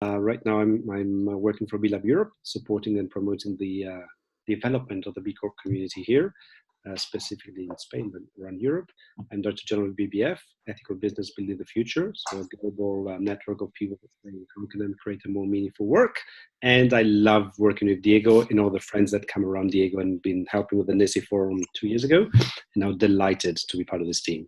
Right now, I'm working for BLab Europe, supporting and promoting the development of the B Corp community here, specifically in Spain, but around Europe. I'm Director General of BBF, Ethical Business Building the Future, so a global network of people who can create a more meaningful work. And I love working with Diego and all the friends that come around Diego and been helping with the NESI Forum 2 years ago. And now delighted to be part of this team.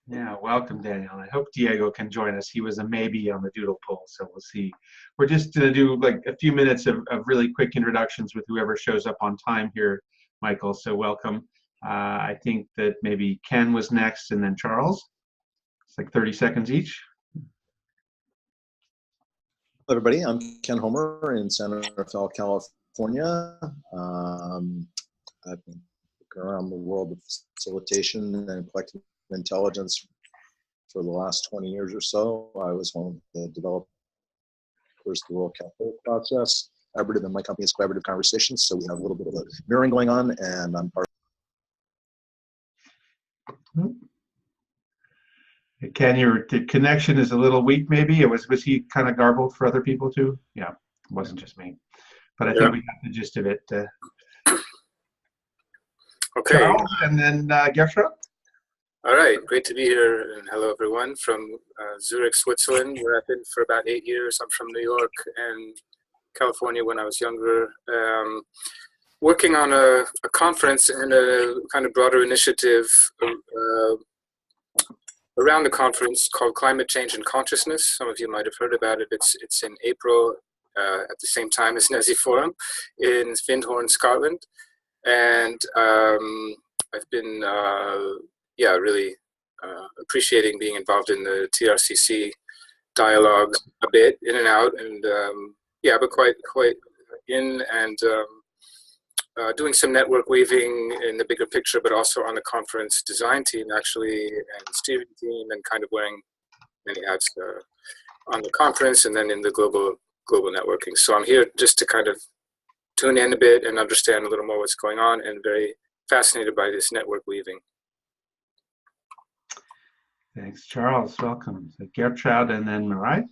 Yeah, welcome, Daniel. I hope Diego can join us. He was a maybe on the doodle poll, so we'll see. We're just going to do like a few minutes of really quick introductions with whoever shows up on time here, Michael, so welcome. I think that maybe Ken was next and then Charles. It's like 30 seconds each. Hello, everybody. I'm Ken Homer in San Rafael, California. I've been looking around the world of facilitation and collective intelligence for the last 20 years or so. I was one of the developers of the World Capital process. Collaborative in my company is Collaborative Conversations, so we have a little bit of a mirroring going on, and I'm part of Ken, your connection is a little weak, maybe. Was he kind of garbled for other people too? Yeah, it wasn't just me. But I think we got the gist of it. Okay. Charles, and then Gertrude. All right, great to be here, and hello everyone from Zurich, Switzerland, where I've been for about 8 years. I'm from New York and California when I was younger, working on a conference and a kind of broader initiative around the conference called Climate Change and Consciousness. Some of you might have heard about it. It's in April at the same time as NESI Forum in Findhorn, Scotland, and I've been really appreciating being involved in the TRCC dialogue a bit, in and out, and but quite in, and doing some network weaving in the bigger picture, but also on the conference design team actually, and steering team, and kind of wearing many hats on the conference and then in the global networking. So I'm here just to kind of tune in a bit and understand a little more what's going on, and very fascinated by this network weaving. Thanks, Charles. Welcome. So Gertrude and then Marai.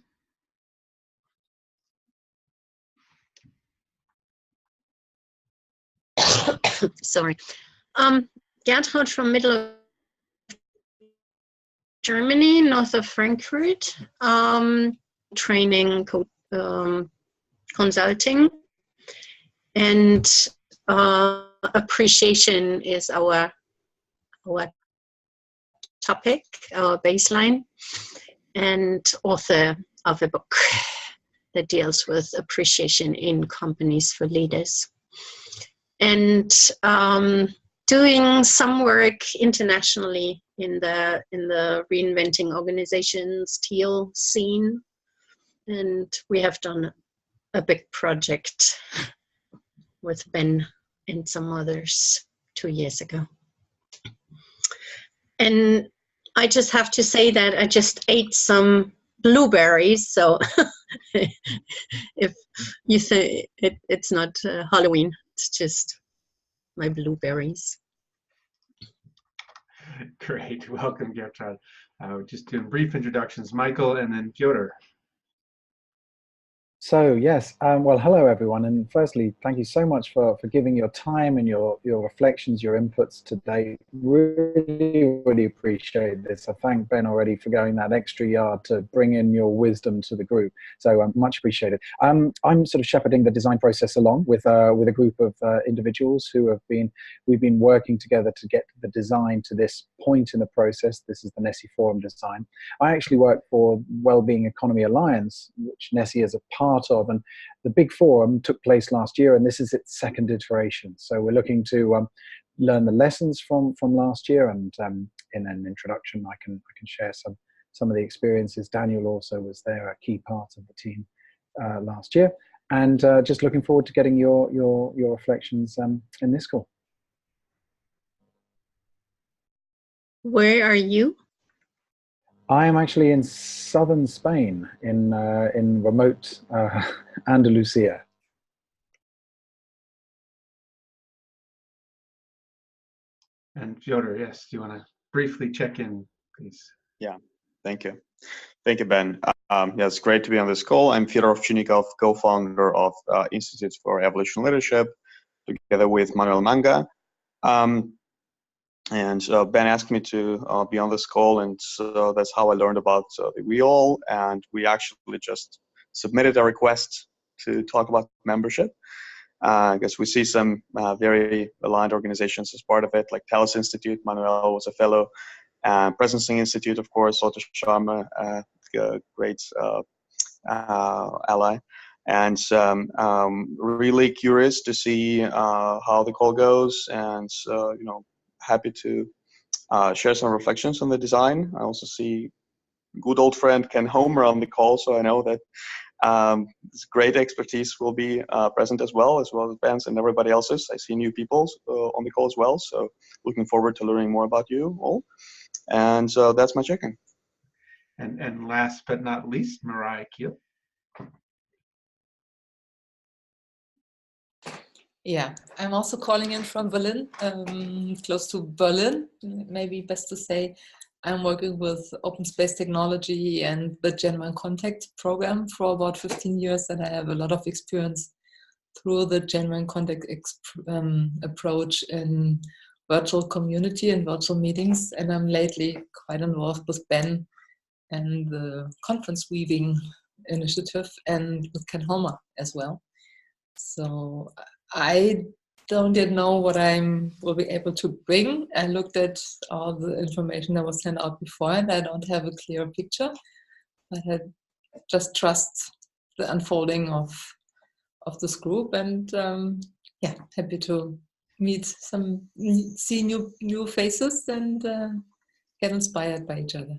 Sorry. Gertrude from middle of Germany, north of Frankfurt. Training, consulting, and appreciation is our topic, our baseline, and author of a book that deals with appreciation in companies for leaders. And doing some work internationally in the reinventing organizations teal scene, and we have done a big project with Ben and some others 2 years ago. And I just have to say that I just ate some blueberries, so if you say it's not Halloween, it's just my blueberries. Great, welcome, Gertrude. Just doing brief introductions, Michael, and then Piotr. So yes, well, hello everyone, and firstly, thank you so much for giving your time and your reflections, your inputs today. Really appreciate this. I thank Ben already for going that extra yard to bring in your wisdom to the group. So much appreciated. I'm sort of shepherding the design process along with a group of individuals who we've been working together to get the design to this point in the process. This is the NESI Forum design. I actually work for Wellbeing Economy Alliance, which NESI is a part of, and the big forum took place last year, and this is its second iteration. So we're looking to learn the lessons from last year, and in an introduction I can share some of the experiences. Daniel also was there, a key part of the team last year, and just looking forward to getting your reflections in this call. Where are you? I am actually in southern Spain, in remote Andalusia. And Piotr, yes, do you want to briefly check in, please? Yeah, thank you. Thank you, Ben. Yeah, it's great to be on this call. I'm Fyodor Ovchinnikov, co-founder of Institute for Evolution Leadership, together with Manuel Manga. And Ben asked me to be on this call, and so that's how I learned about the WeAll, and we actually just submitted a request to talk about membership. I guess we see some very aligned organizations as part of it, like Thales Institute. Manuel was a fellow. Presencing Institute, of course, Otto Sharma, a great ally. And really curious to see how the call goes, and happy to share some reflections on the design. I also see good old friend Ken Homer on the call, so I know that this great expertise will be present as well as Ben's and everybody else's. I see new people on the call as well, so looking forward to learning more about you all. And so that's my check-in. And last but not least, Mariah Keel. Yeah, I'm also calling in from Berlin, close to Berlin, maybe best to say. I'm working with open space technology and the Genuine Contact program for about 15 years, and I have a lot of experience through the Genuine Contact approach in virtual community and virtual meetings, and I'm lately quite involved with Ben and the conference weaving initiative and with Ken Homer as well. So I don't yet know what I will be able to bring. I looked at all the information that was sent out before, and I don't have a clear picture, but I just trust the unfolding of this group, and yeah, happy to see new faces and get inspired by each other.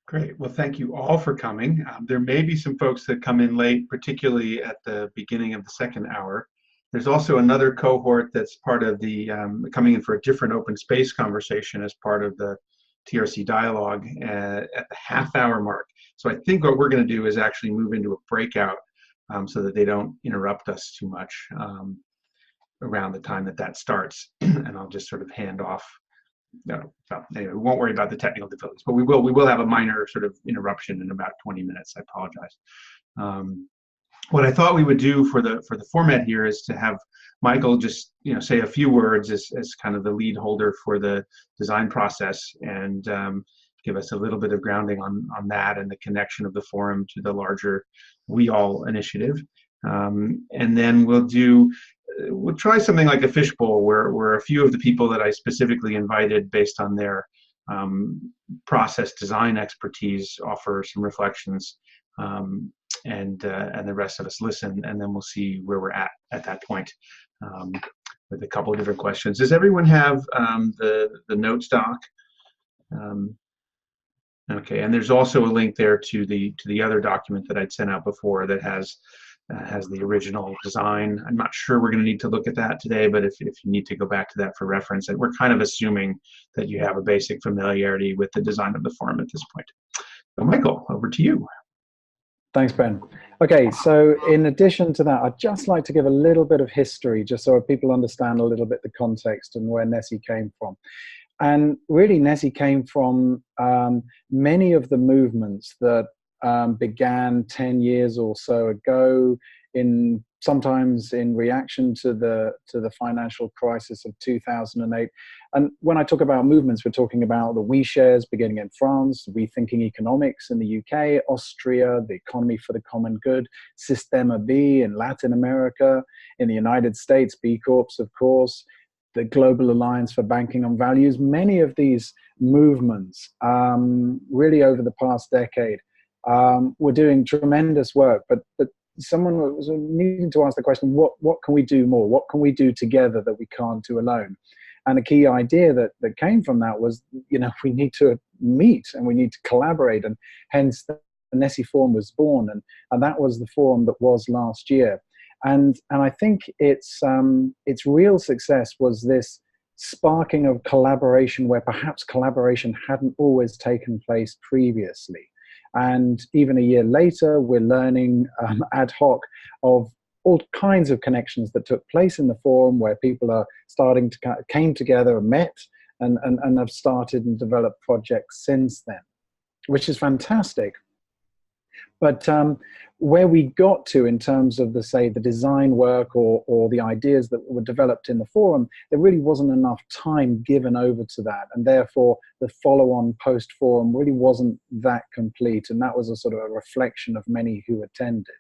Great. Well, thank you all for coming. There may be some folks that come in late, particularly at the beginning of the second hour. There's also another cohort that's part of the coming in for a different open space conversation as part of the TRC dialogue at the half-hour mark. So I think what we're going to do is actually move into a breakout so that they don't interrupt us too much around the time that starts. And I'll just sort of hand off. No, so anyway, we won't worry about the technical difficulties, but we will have a minor sort of interruption in about 20 minutes. I apologize. What I thought we would do for the format here is to have Michael just say a few words as kind of the lead holder for the design process, and give us a little bit of grounding on that and the connection of the forum to the larger WeAll initiative. And then we'll try something like a fishbowl where a few of the people that I specifically invited based on their process design expertise offer some reflections, and the rest of us listen, and then we'll see where we're at that point with a couple of different questions. Does everyone have the notes doc? Okay, and there's also a link there to the other document that I'd sent out before that has the original design. I'm not sure we're going to need to look at that today, but if you need to go back to that for reference, and we're kind of assuming that you have a basic familiarity with the design of the forum at this point. So Michael, over to you. Thanks, Ben. Okay, so in addition to that, I'd just like to give a little bit of history, just so people understand a little bit the context and where NESI came from. And really, NESI came from many of the movements that began 10 years or so ago, sometimes in reaction to the financial crisis of 2008. And when I talk about movements, we're talking about the We Shares beginning in France, Rethinking Economics in the UK, Austria, the Economy for the Common Good, Sistema B in Latin America, in the United States, B Corps, of course, the Global Alliance for Banking on Values. Many of these movements, really over the past decade, were doing tremendous work, but someone was needing to ask the question, what can we do more? What can we do together that we can't do alone? And a key idea that came from that was, we need to meet and we need to collaborate, and hence the NESI Forum was born, and that was the forum that was last year. And I think its real success was this sparking of collaboration where perhaps collaboration hadn't always taken place previously. And even a year later, we're learning ad hoc of all kinds of connections that took place in the forum, where people are came together and met and have started and developed projects since then. which is fantastic. But where we got to in terms of the design work or the ideas that were developed in the forum, there really wasn't enough time given over to that. And therefore, the follow-on post-forum really wasn't that complete. And that was a sort of a reflection of many who attended.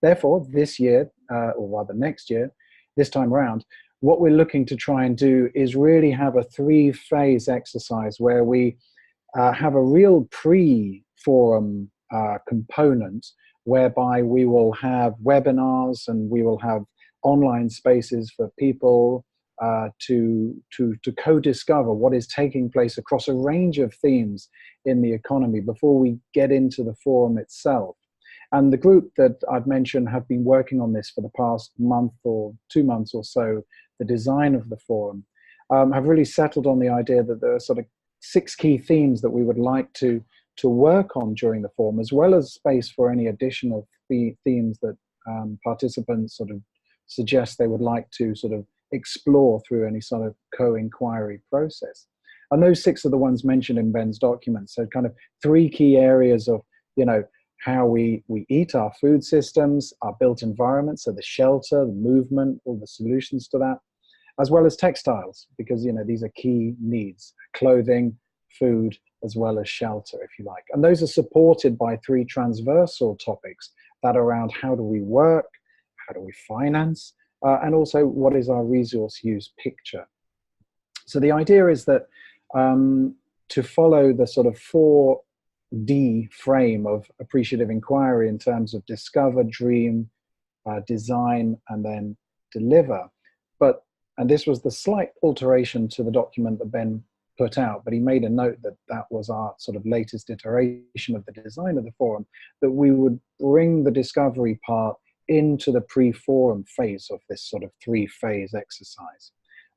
Therefore, this year, or rather next year, this time around, what we're looking to try and do is really have a 3-phase exercise where we have a real pre-forum component whereby we will have webinars and we will have online spaces for people to co-discover what is taking place across a range of themes in the economy before we get into the forum itself. And the group that I've mentioned have been working on this for the past month or 2 months or so, the design of the forum, have really settled on the idea that there are sort of 6 key themes that we would like to work on during the forum, as well as space for any additional themes that participants sort of suggest they would like to sort of explore through any sort of co-inquiry process. And those 6 are the ones mentioned in Ben's document. So kind of 3 key areas of, how we eat, our food systems, our built environment, so the shelter, the movement, all the solutions to that, as well as textiles, because these are key needs: clothing, food, as well as shelter, if you like. And those are supported by 3 transversal topics that are around how do we work, how do we finance, and also what is our resource use picture. So the idea is that to follow the sort of 4D frame of appreciative inquiry in terms of discover, dream, design, and then deliver. And this was the slight alteration to the document that Ben put out, but he made a note that that was our sort of latest iteration of the design of the forum, that we would bring the discovery part into the pre-forum phase of this sort of 3-phase exercise.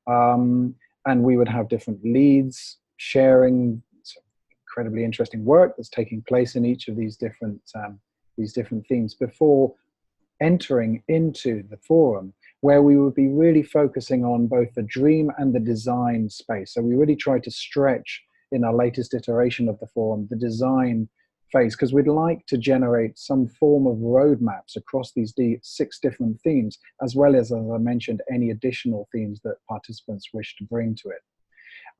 And we would have different leads sharing some incredibly interesting work that's taking place in each of these different themes before entering into the forum, where we would be really focusing on both the dream and the design space. So we really try to stretch in our latest iteration of the forum, the design phase, because we'd like to generate some form of roadmaps across these 6 different themes, as well as I mentioned, any additional themes that participants wish to bring to it.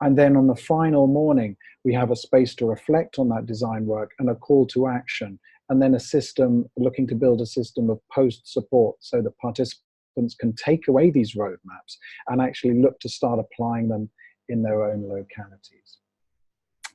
And then on the final morning, we have a space to reflect on that design work and a call to action, and then a system, looking to build a system of post support so that participants can take away these roadmaps and actually look to start applying them in their own localities.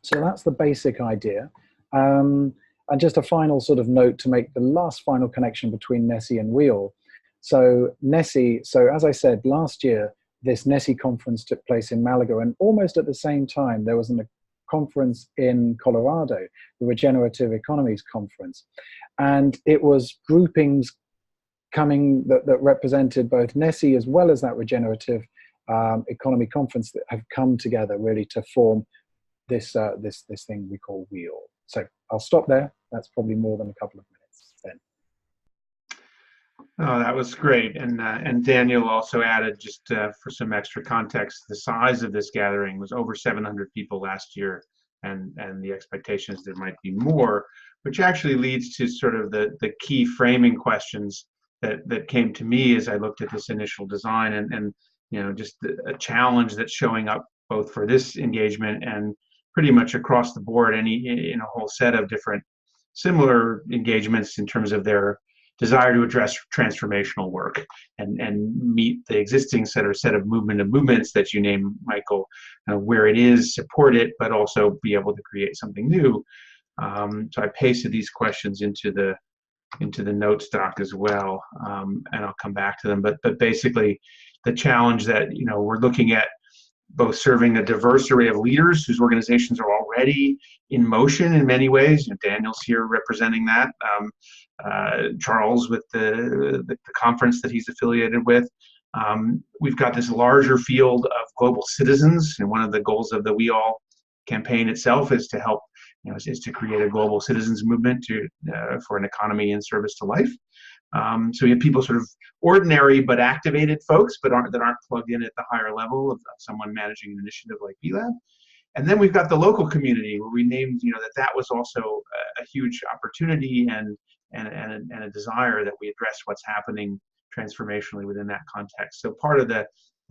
So that's the basic idea. And just a final sort of note to make the last final connection between NESI and WEAL. So NESI, so as I said, last year, this NESI conference took place in Malaga, and almost at the same time, there was a conference in Colorado, the Regenerative Economies Conference. And it was groupings coming that represented both NESI as well as that Regenerative Economy Conference that have come together really to form this thing we call WEAL. So I'll stop there. That's probably more than a couple of minutes then. Oh, that was great. And Daniel also added, just for some extra context, the size of this gathering was over 700 people last year, and the expectation is there might be more, which actually leads to sort of the key framing questions that came to me as I looked at this initial design, and just a challenge that's showing up both for this engagement and pretty much across the board, in a whole set of different similar engagements in terms of their desire to address transformational work and meet the existing set of movements that you name, Michael, where it is, support it, but also be able to create something new. So I pasted these questions into the notes doc as well, and I'll come back to them. But basically, the challenge that we're looking at, both serving a diverse array of leaders whose organizations are already in motion in many ways. Daniel's here representing that. Charles with the conference that he's affiliated with. We've got this larger field of global citizens, and one of the goals of the We All campaign itself is to help, is to create a global citizens movement for an economy in service to life. So we have people sort of ordinary but activated folks, but that aren't plugged in at the higher level of someone managing an initiative like BLAB. And then we've got the local community where we named, that was also a huge opportunity and a desire that we address what's happening transformationally within that context. So part of the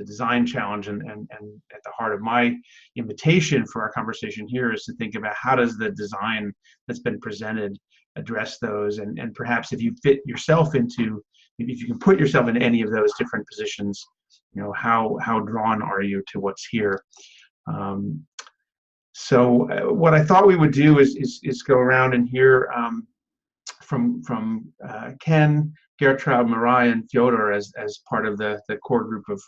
design challenge and at the heart of my invitation for our conversation here is to think about how does the design that's been presented address those, and perhaps if you fit yourself into, if you can put yourself in any of those different positions, how drawn are you to what's here? So what I thought we would do is go around and hear from Ken, Gertrude, Mariah, and Fyodor as part of the core group of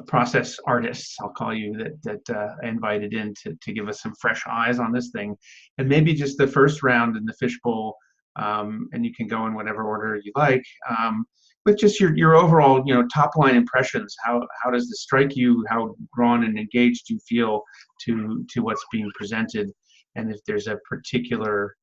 process artists, I'll call you, that I invited in to give us some fresh eyes on this thing. And maybe just the first round in the fishbowl, and you can go in whatever order you like, with just your overall, top line impressions. How does this strike you? How drawn and engaged do you feel to what's being presented? And if there's a particular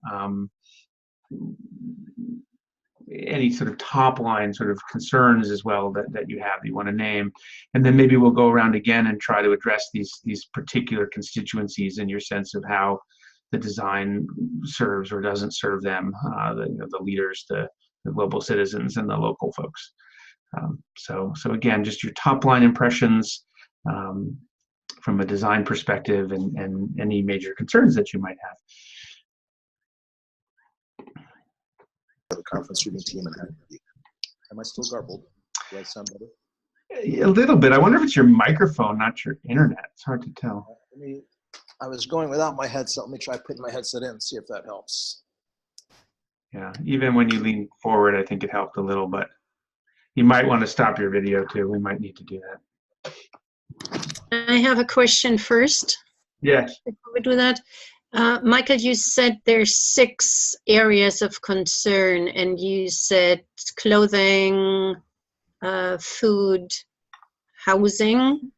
any sort of top line sort of concerns as well that you have that you want to name, and then maybe we'll go around again and try to address these particular constituencies in your sense of how the design serves or doesn't serve them, the leaders, the global citizens, and the local folks. So again, just your top line impressions from a design perspective, and any major concerns that you might have. The conference reading team, and am I still garbled? Do I sound better? A little bit. I wonder if it's your microphone, not your internet. It's hard to tell. I was going without my headset. Let me try putting my headset in and see if that helps. Yeah, even when you lean forward, I think it helped a little, but you might want to stop your video too. We might need to do that. I have a question first. Yes. Before we do that. Michael, you said there's 6 areas of concern, and you said clothing, food, housing,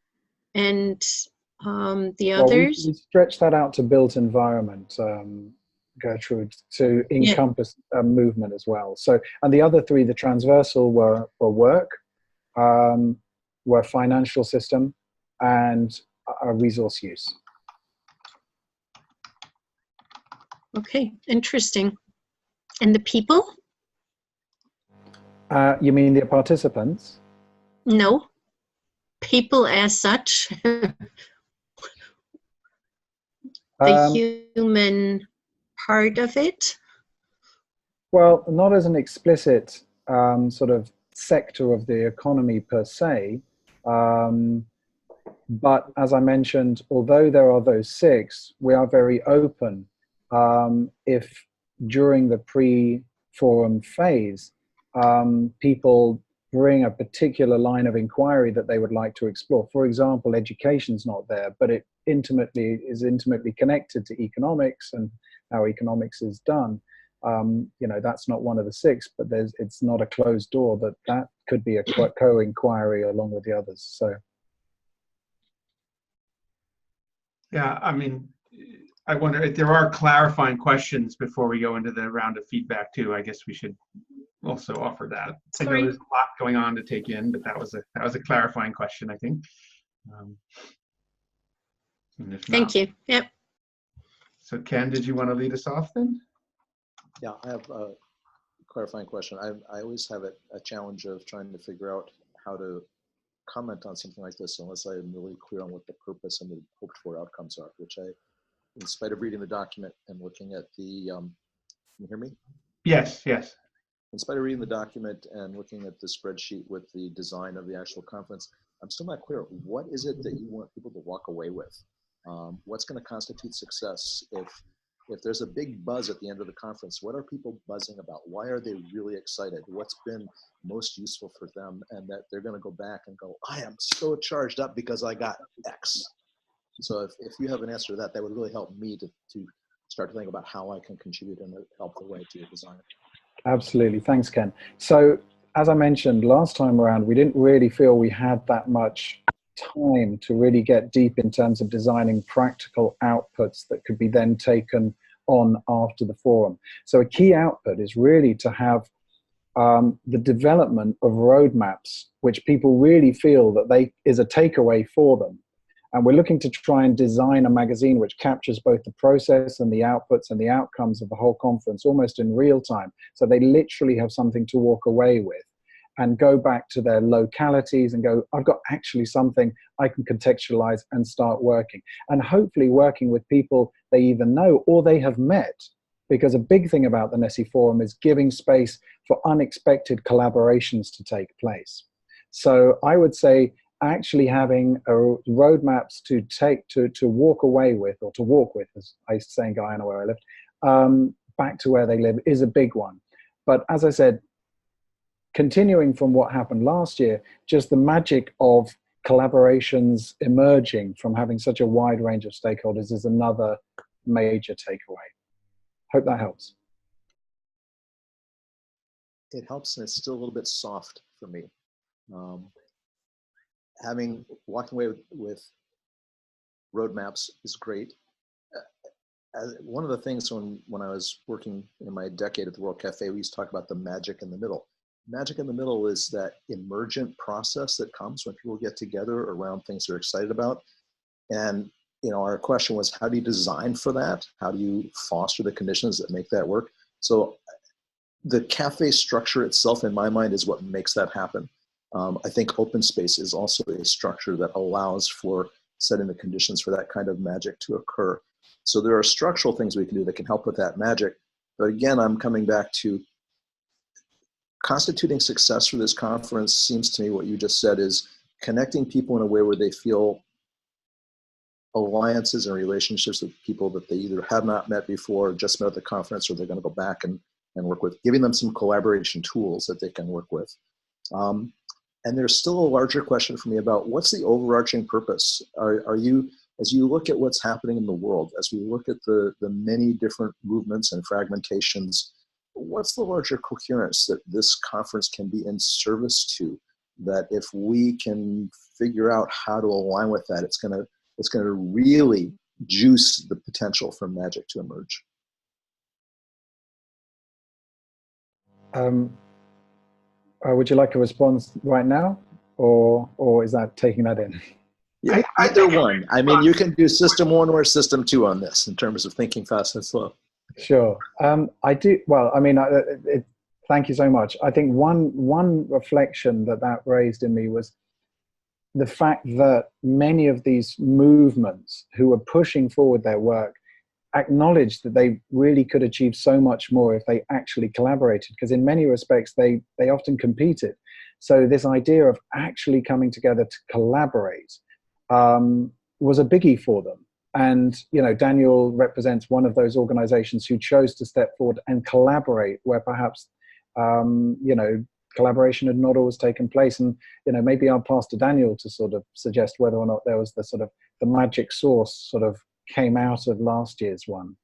and the others? We stretched that out to built environment, Gertrude, to encompass movement as well. So, and the other 3, the transversal were work, were financial system, and resource use. Okay, interesting. And the people? You mean the participants? No, people as such. The human part of it? Well, not as an explicit sort of sector of the economy per se, but as I mentioned, although there are those 6, we are very open. If during the pre-forum phase, people bring a particular line of inquiry that they would like to explore. For example, education's not there, but it is intimately connected to economics and how economics is done. That's not one of the 6, but it's not a closed door. That could be a co-inquiry along with the others. So, yeah, I mean, I wonder if there are clarifying questions before we go into the round of feedback too. I guess we should also offer that. Sorry. I know there's a lot going on to take in, but that was a clarifying question, I think. Thank you. Yep. So Ken, did you want to lead us off then? Yeah, I have a clarifying question. I always have a challenge of trying to figure out how to comment on something like this unless I am really clear on what the purpose and the hoped for outcomes are, which in spite of reading the document and looking at the, can you hear me? Yes, yes. In spite of reading the document and looking at the spreadsheet with the design of the actual conference, I'm still not clear. What is it that you want people to walk away with? What's going to constitute success? If there's a big buzz at the end of the conference, what are people buzzing about? Why are they really excited? What's been most useful for them, and that they're going to go back and go, I am so charged up because I got X. So if you have an answer to that, that would really help me to start to think about how I can contribute in a helpful way to your design. Absolutely. Thanks, Ken. So as I mentioned last time around, we didn't really feel we had that much time to really get deep in terms of designing practical outputs that could be then taken on after the forum. So a key output is really to have the development of roadmaps, which people really feel that is a takeaway for them. And we're looking to try and design a magazine which captures both the process and the outputs and the outcomes of the whole conference almost in real time. So they literally have something to walk away with and go back to their localities and go, I've got actually something I can contextualize and start working. And hopefully working with people they either know or they have met. Because a big thing about the NESI Forum is giving space for unexpected collaborations to take place. So I would say actually having roadmaps to walk away with, or to walk with, as I used to say in Guyana where I lived, back to where they live is a big one. But as I said, continuing from what happened last year, just the magic of collaborations emerging from having such a wide range of stakeholders is another major takeaway. Hope that helps. It helps, and it's still a little bit soft for me. Walking away with roadmaps is great. One of the things when I was working in my decade at the World Cafe, we used to talk about the magic in the middle. Magic in the middle is that emergent process that comes when people get together around things they're excited about. And our question was, how do you design for that? How do you foster the conditions that make that work? So the cafe structure itself, in my mind, is what makes that happen. I think open space is also a structure that allows for setting the conditions for that kind of magic to occur. So there are structural things we can do that can help with that magic. But again, I'm coming back to constituting success for this conference. Seems to me what you just said is connecting people in a way where they feel alliances and relationships with people that they either have not met before, just met at the conference, or they're going to go back and work with, giving them some collaboration tools that they can work with. And there's still a larger question for me about what's the overarching purpose? Are you, as you look at what's happening in the world, as we look at the many different movements and fragmentations, what's the larger coherence that this conference can be in service to? That if we can figure out how to align with that, it's going to really juice the potential for magic to emerge. Would you like a response right now, or is that taking that in? Yeah, either one. I mean, you can do system 1 or system 2 on this in terms of thinking fast and slow. Sure. I do. Well, I mean, thank you so much. I think one reflection that raised in me was the fact that many of these movements who are pushing forward their work acknowledged that they really could achieve so much more if they actually collaborated, because in many respects they often competed. So this idea of actually coming together to collaborate was a biggie for them. And Daniel represents one of those organizations who chose to step forward and collaborate where perhaps collaboration had not always taken place. And maybe I'll pass to Daniel to sort of suggest whether or not there was the magic sauce sort of came out of last year's one.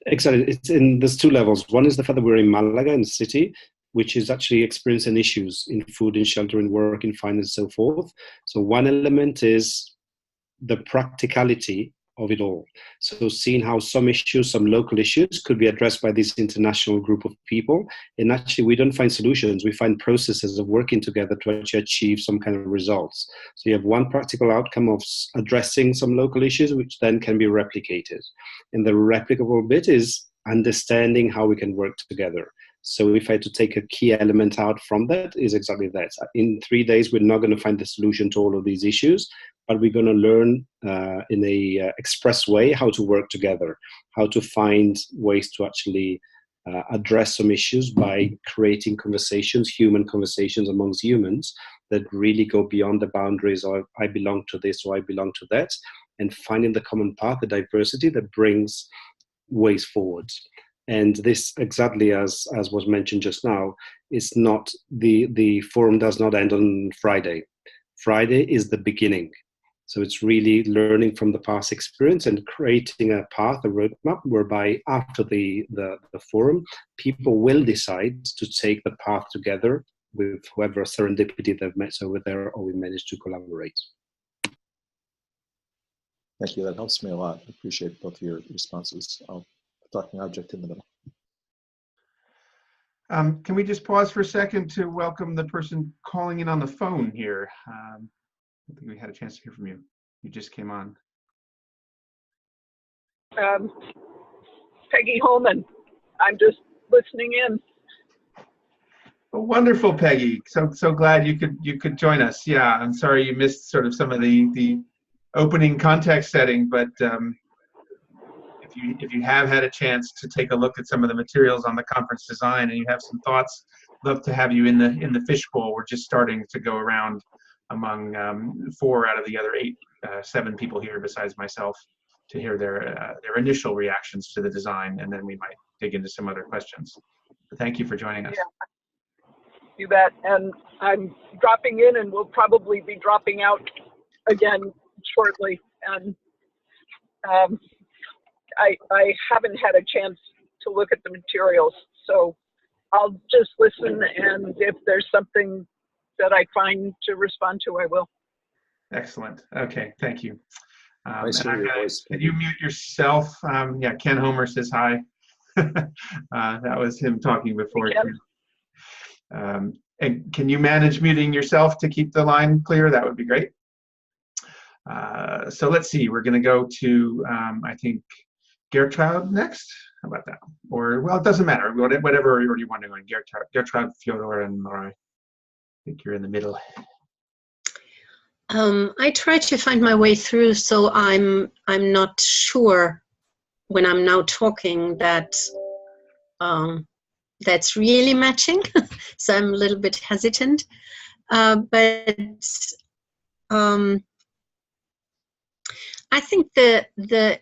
Exactly. There's 2 levels. One is the fact that we're in Malaga, in the city, which is actually experiencing issues in food, in shelter, in work, in finance, and so forth. So one element is the practicality of it all. So seeing how some issues, some local issues could be addressed by this international group of people. And actually we don't find solutions, we find processes of working together to actually achieve some kind of results. So you have one practical outcome of addressing some local issues, which then can be replicated. And the replicable bit is understanding how we can work together. So if I had to take a key element out from that, is exactly that. In 3 days, we're not going to find the solution to all of these issues, but we're going to learn in a express way how to work together, how to find ways to actually address some issues by creating conversations, human conversations amongst humans that really go beyond the boundaries of I belong to this or I belong to that, and finding the common path, the diversity that brings ways forward. And this, exactly as was mentioned just now, is not the forum does not end on Friday. Friday is the beginning. So it's really learning from the past experience and creating a path, a roadmap, whereby after the forum, people will decide to take the path together with whoever serendipity they've met over there, or we managed to collaborate. Thank you. That helps me a lot. I appreciate both of your responses. I'll talking object in the middle. Can we just pause for a second to welcome the person calling in on the phone here? I don't think we had a chance to hear from you. You just came on. Peggy Holman. I'm just listening in. Oh, wonderful, Peggy. So glad you could join us. Yeah, I'm sorry you missed sort of some of the opening context setting, but if you have had a chance to take a look at some of the materials on the conference design and you have some thoughts, love to have you in the fishbowl. We're just starting to go around among 4 out of the other 7 people here besides myself to hear their initial reactions to the design, and then we might dig into some other questions. But thank you for joining us. Yeah, you bet. And I'm dropping in, and we'll probably be dropping out again shortly. And I haven't had a chance to look at the materials, so I'll just listen, and if there's something that I find to respond to, I will. Excellent. Okay, thank you. Nice to hear your voice. Can you mute yourself? Yeah, Ken Homer says hi. That was him talking before. And can you manage muting yourself to keep the line clear? That would be great. So let's see, we're going to go to, I think, Gertrude next. How about that? Or, well, it doesn't matter. Whatever order you want to go in. Gertrude, Fyodor, and Laura. I think you're in the middle. I try to find my way through, so I'm not sure when I'm now talking that that's really matching. So I'm a little bit hesitant, but I think the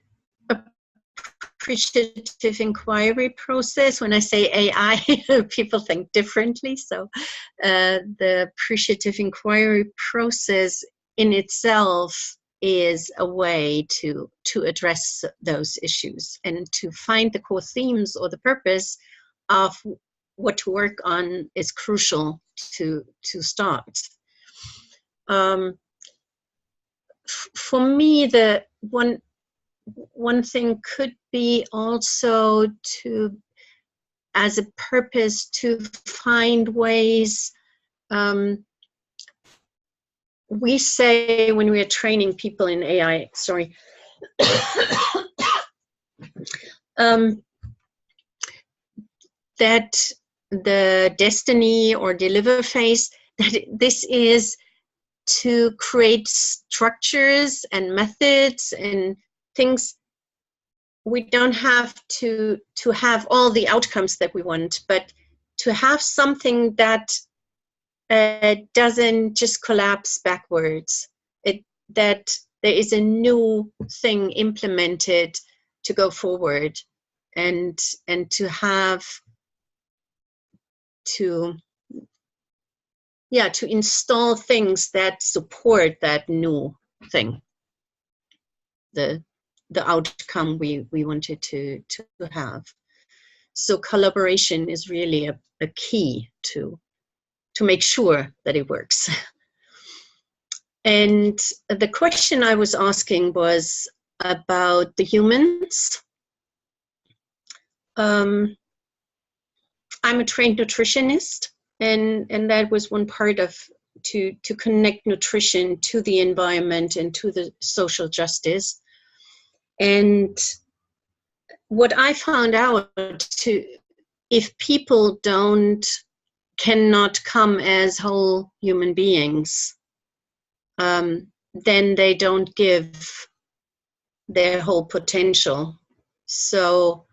appreciative inquiry process, when I say AI, people think differently. So the appreciative inquiry process in itself is a way to address those issues and to find the core themes or the purpose of what to work on is crucial to start. For me, the one thing could be also to, as a purpose, to find ways. We say when we are training people in AI, sorry, that the destiny or deliver phase, that this is to create structures and methods and things. We don't have to have all the outcomes that we want, but to have something that doesn't just collapse backwards. That there is a new thing implemented to go forward, and to have to install things that support that new thing, the outcome we wanted to have. So collaboration is really a key to make sure that it works. And the question I was asking was about the humans. I'm a trained nutritionist, and that was one part of to connect nutrition to the environment and to the social justice. And what I found out, if people cannot come as whole human beings, then they don't give their whole potential. So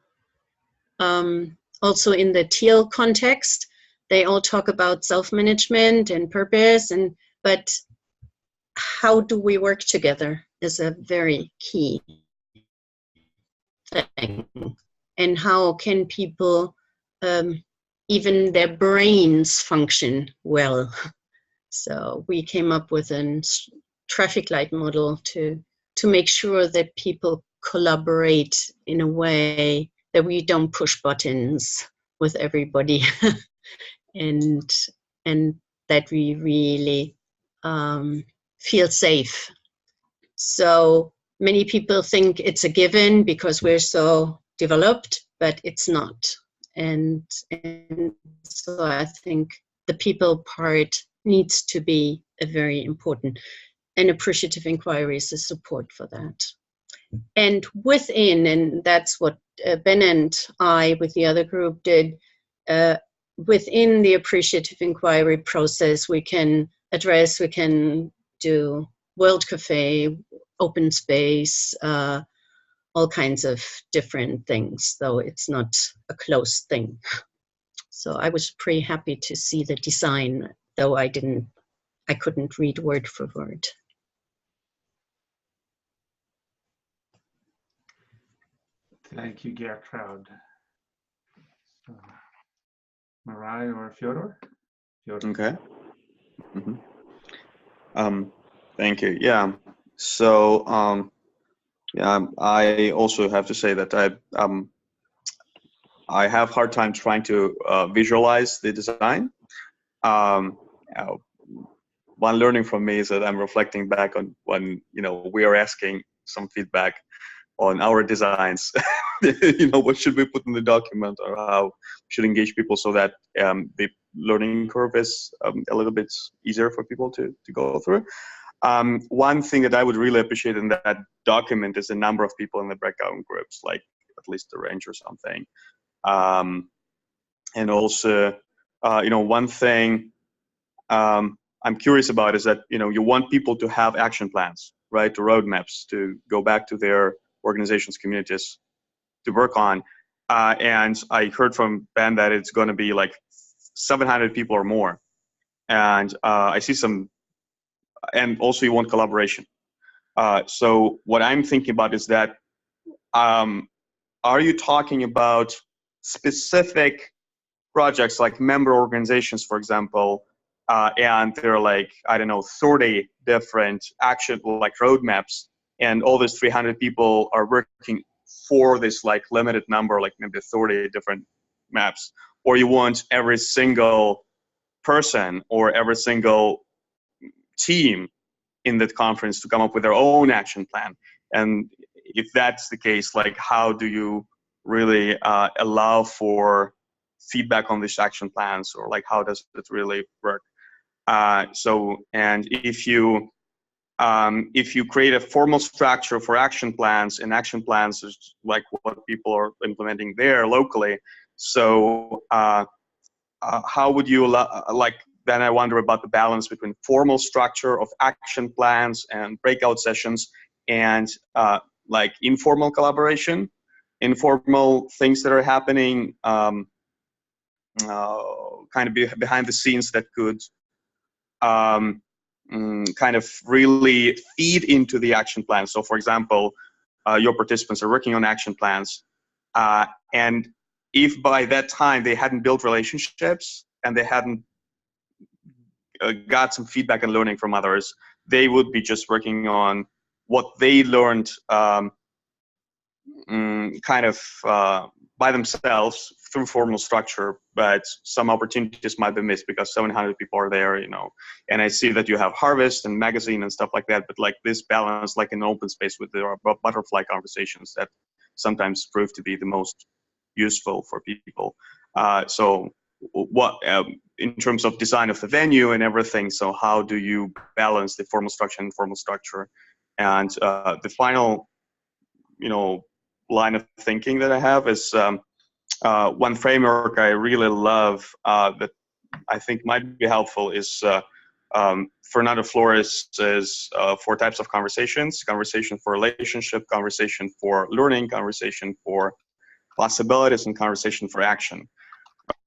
also in the teal context, they all talk about self-management and purpose, but how do we work together is a very key thing. And how can people, even their brains, function well? So we came up with a traffic light model to make sure that people collaborate in a way that we don't push buttons with everybody, and that we really feel safe. So many people think it's a given because we're so developed, but it's not. And so I think the people part needs to be a very important. and appreciative inquiry is a support for that. And within, and that's what Ben and I with the other group did, within the appreciative inquiry process, we can do World Cafe, open space, all kinds of different things, though it's not a closed thing. So I was pretty happy to see the design, though I couldn't read word for word. Thank you, Gertrude. Marai or Fyodor? Okay. Thank you. Yeah. So yeah, I also have to say that I have a hard time trying to visualize the design. One learning from me is that I'm reflecting back on when we are asking some feedback on our designs. What should we put in the document, or how should engage people so that the learning curve is a little bit easier for people to go through. One thing that I would really appreciate in that document is the number of people in the breakout groups, like at least a range or something. And also, one thing I'm curious about is that, you want people to have action plans, right? To roadmaps, to go back to their organizations, communities to work on. And I heard from Ben that it's going to be like 700 people or more. And I see some, and also you want collaboration. So what I'm thinking about is that, are you talking about specific projects like member organizations, for example, and there are like, I don't know, 30 different action like roadmaps, and all these 300 people are working for this like limited number, like maybe 30 different maps, or you want every single person or every single team in that conference to come up with their own action plan? And if that's the case, like how do you really allow for feedback on these action plans, or like how does it really work? And if you create a formal structure for action plans, and action plans is like what people are implementing there locally, so how would you like, then I wonder about the balance between formal structure of action plans and breakout sessions, and like informal collaboration, informal things that are happening kind of behind the scenes that could kind of really feed into the action plan. So for example, your participants are working on action plans, and if by that time they hadn't built relationships and they hadn't got some feedback and learning from others, they would be just working on what they learned kind of by themselves through formal structure, but some opportunities might be missed because 700 people are there, and I see that you have Harvest and magazine and stuff like that, but like this balance, like in open space with the butterfly conversations that sometimes prove to be the most useful for people. So what, in terms of design of the venue and everything, so how do you balance the formal structure and informal structure? And the final, line of thinking that I have is one framework I really love that I think might be helpful is Fernando Flores' 4 types of conversations: conversation for relationship, conversation for learning, conversation for possibilities, and conversation for action.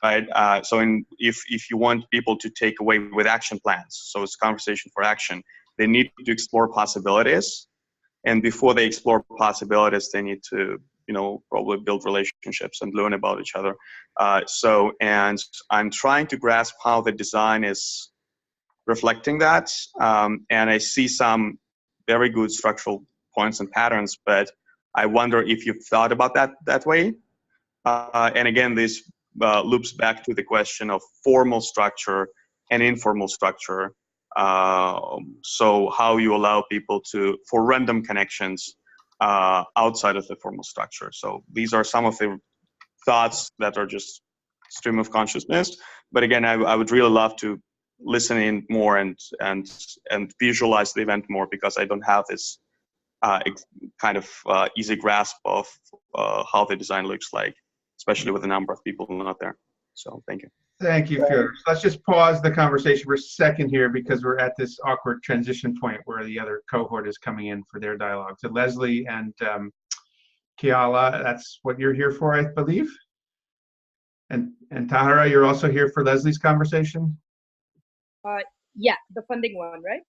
Right. So if you want people to take away with action plans, so it's conversation for action, they need to explore possibilities. And before they explore possibilities, they need to, probably build relationships and learn about each other. And I'm trying to grasp how the design is reflecting that. And I see some very good structural points and patterns, but I wonder if you've thought about that way. And again, this loops back to the question of formal structure and informal structure. So how you allow people for random connections outside of the formal structure. So these are some of the thoughts that are just stream of consciousness. But again, I would really love to listen in more and visualize the event more, because I don't have this kind of easy grasp of how the design looks like, especially with the number of people not there. So thank you. Thank you, Fyodor. So let's just pause the conversation for a second here, because we're at this awkward transition point where the other cohort is coming in for their dialogue. So Leslie and Kiala, that's what you're here for, I believe. And Tahara, you're also here for Leslie's conversation? Yeah, the funding one, right?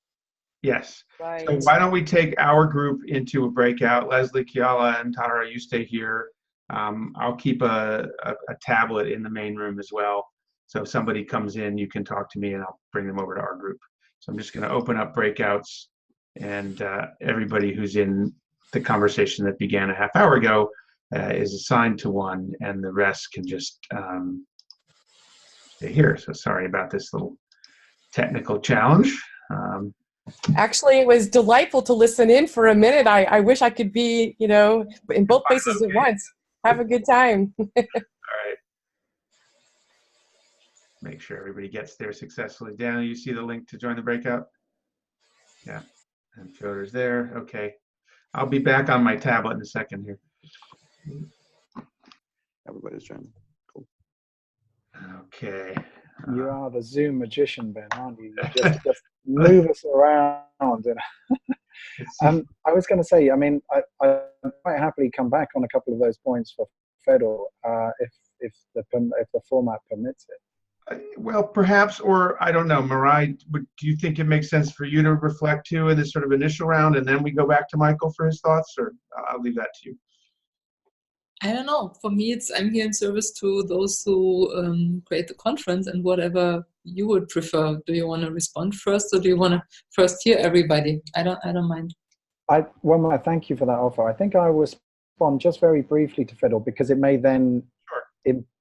Yes. Right. So why don't we take our group into a breakout? Leslie, Kiala, and Tahara, you stay here. I'll keep a tablet in the main room as well. So if somebody comes in, you can talk to me and I'll bring them over to our group. So I'm just going to open up breakouts, and everybody who's in the conversation that began a half hour ago is assigned to one, and the rest can just stay here. So sorry about this little technical challenge. Actually, it was delightful to listen in for a minute. I wish I could be, in both places at once. Have a good time. All right. Make sure everybody gets there successfully. Daniel, you see the link to join the breakout? Yeah. And Fyodor's there. Okay. I'll be back on my tablet in a second here. Everybody's joining. Cool. Okay. You are the Zoom magician, Ben, aren't you? You just move us around. I was going to say, I mean, I quite happily come back on a couple of those points for Fedor if the format permits it. Well, perhaps, or I don't know, Marai, do you think it makes sense for you to reflect too in this sort of initial round, and then we go back to Michael for his thoughts, or I'll leave that to you? I don't know. For me, I'm here in service to those who create the conference, and whatever you would prefer. Do you want to respond first, or do you want to first hear everybody? I don't mind. Well, thank you for that offer. I think I will respond just very briefly to Fedor, because it may then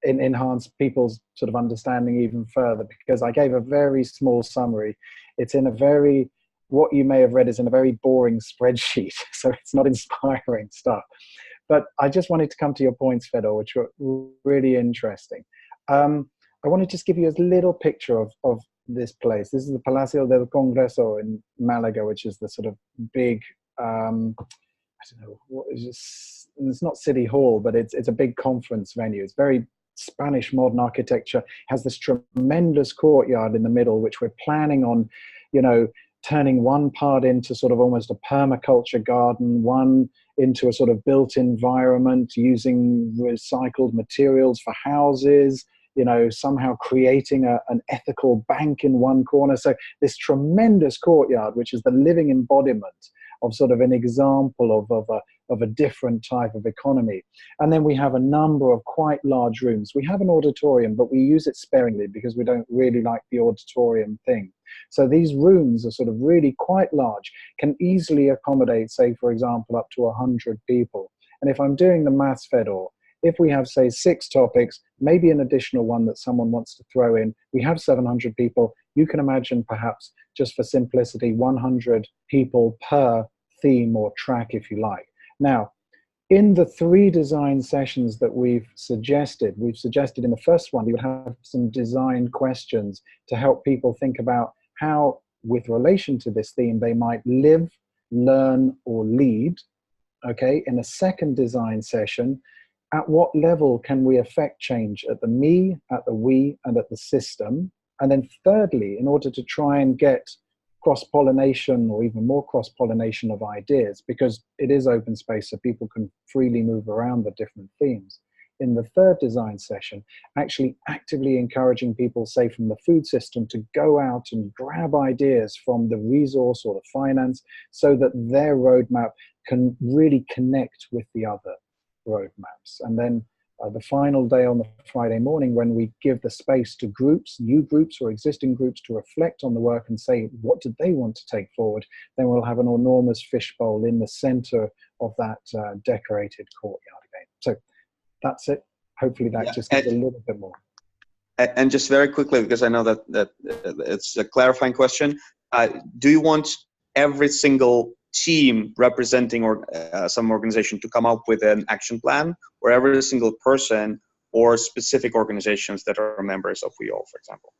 enhance people's sort of understanding even further, because I gave a very small summary. It's in a very, what you may have read is in a very boring spreadsheet, so it's not inspiring stuff. But I just wanted to come to your points, Fedor, which were really interesting. I want to just give you a little picture of this place. This is the Palacio del Congreso in Malaga, which is the sort of big, I don't know, what is this? It's not City Hall, but it's a big conference venue. It's very Spanish modern architecture. It has this tremendous courtyard in the middle, which we're planning on, turning one part into sort of almost a permaculture garden, one into a sort of built environment using recycled materials for houses, somehow creating an ethical bank in one corner. So this tremendous courtyard, which is the living embodiment of sort of an example of a different type of economy. And then we have a number of quite large rooms. We have an auditorium, but we use it sparingly because we don't really like the auditorium thing. So these rooms are sort of really quite large, can easily accommodate, say, for example, up to 100 people. And if I'm doing the maths, Fedor, if we have, say, 6 topics, maybe an additional one that someone wants to throw in, we have 700 people. You can imagine perhaps, just for simplicity, 100 people per theme or track, if you like. Now, in the 3 design sessions that we've suggested in the first one, we would have some design questions to help people think about how, with relation to this theme, they might live, learn, or lead. Okay, in a second design session, at what level can we affect change at the me, at the we, and at the system? And then thirdly, in order to try and get cross-pollination or even more cross-pollination of ideas, because it is open space so people can freely move around the different themes. In the third design session, actually actively encouraging people, say from the food system, to go out and grab ideas from the resource or the finance so that their roadmap can really connect with the other roadmaps. And then the final day on the Friday morning, when we give the space to groups, new groups or existing groups, to reflect on the work and say, what did they want to take forward? Then we'll have an enormous fishbowl in the center of that decorated courtyard again. So that's it. Hopefully that just gives a little bit more. And just very quickly, because I know that it's a clarifying question, do you want every single team representing some organization to come up with an action plan, or every single person or specific organizations that are members of WeAll, for example?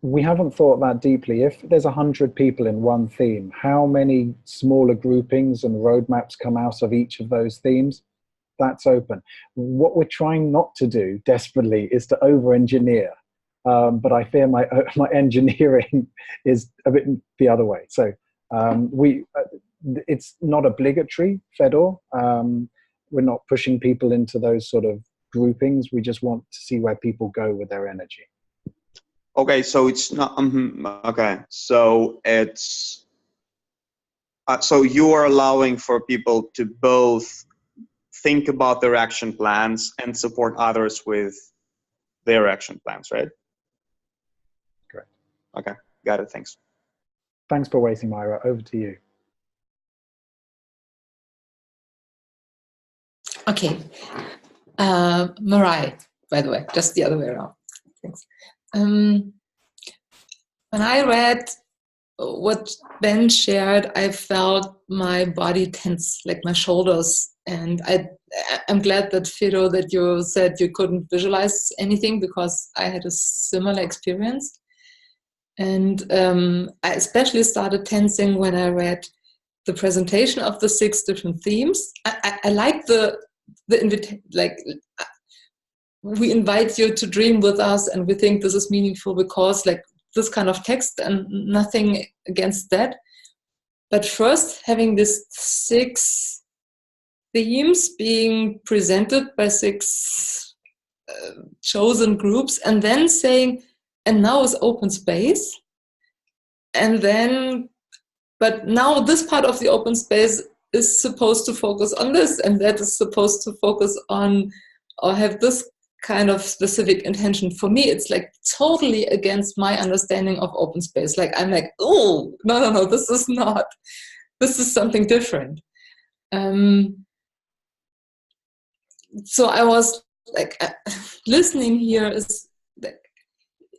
we haven't thought that deeply. If there's 100 people in one theme, how many smaller groupings and roadmaps come out of each of those themes? That's open. What we're trying not to do desperately is to over-engineer. But I fear my engineering is a bit the other way. So it's not obligatory, Fedor. We're not pushing people into those sort of groupings. We just want to see where people go with their energy. Okay, so it's not, okay, so it's, so you are allowing for people to both think about their action plans and support others with their action plans, right? Correct. Okay, got it, thanks. Thanks for waiting, Myra. Over to you. Okay. Mariah, by the way, just the other way around. Thanks. When I read what Ben shared, I felt my body tense, like my shoulders. And I'm glad that, Fedor, that you said you couldn't visualize anything, because I had a similar experience. And I especially started tensing when I read the presentation of the 6 different themes. I like the invitation, like, we invite you to dream with us, and we think this is meaningful because, like, this kind of text, and nothing against that. But first, having these 6 themes being presented by 6 chosen groups, and then saying, and now is open space, and then, but now this part of the open space is supposed to focus on this, and that is supposed to focus on, or have this kind of specific intention. For me, it's like totally against my understanding of open space. Like, I'm like, oh, no, this is not, this is something different. So I was like, listening here is,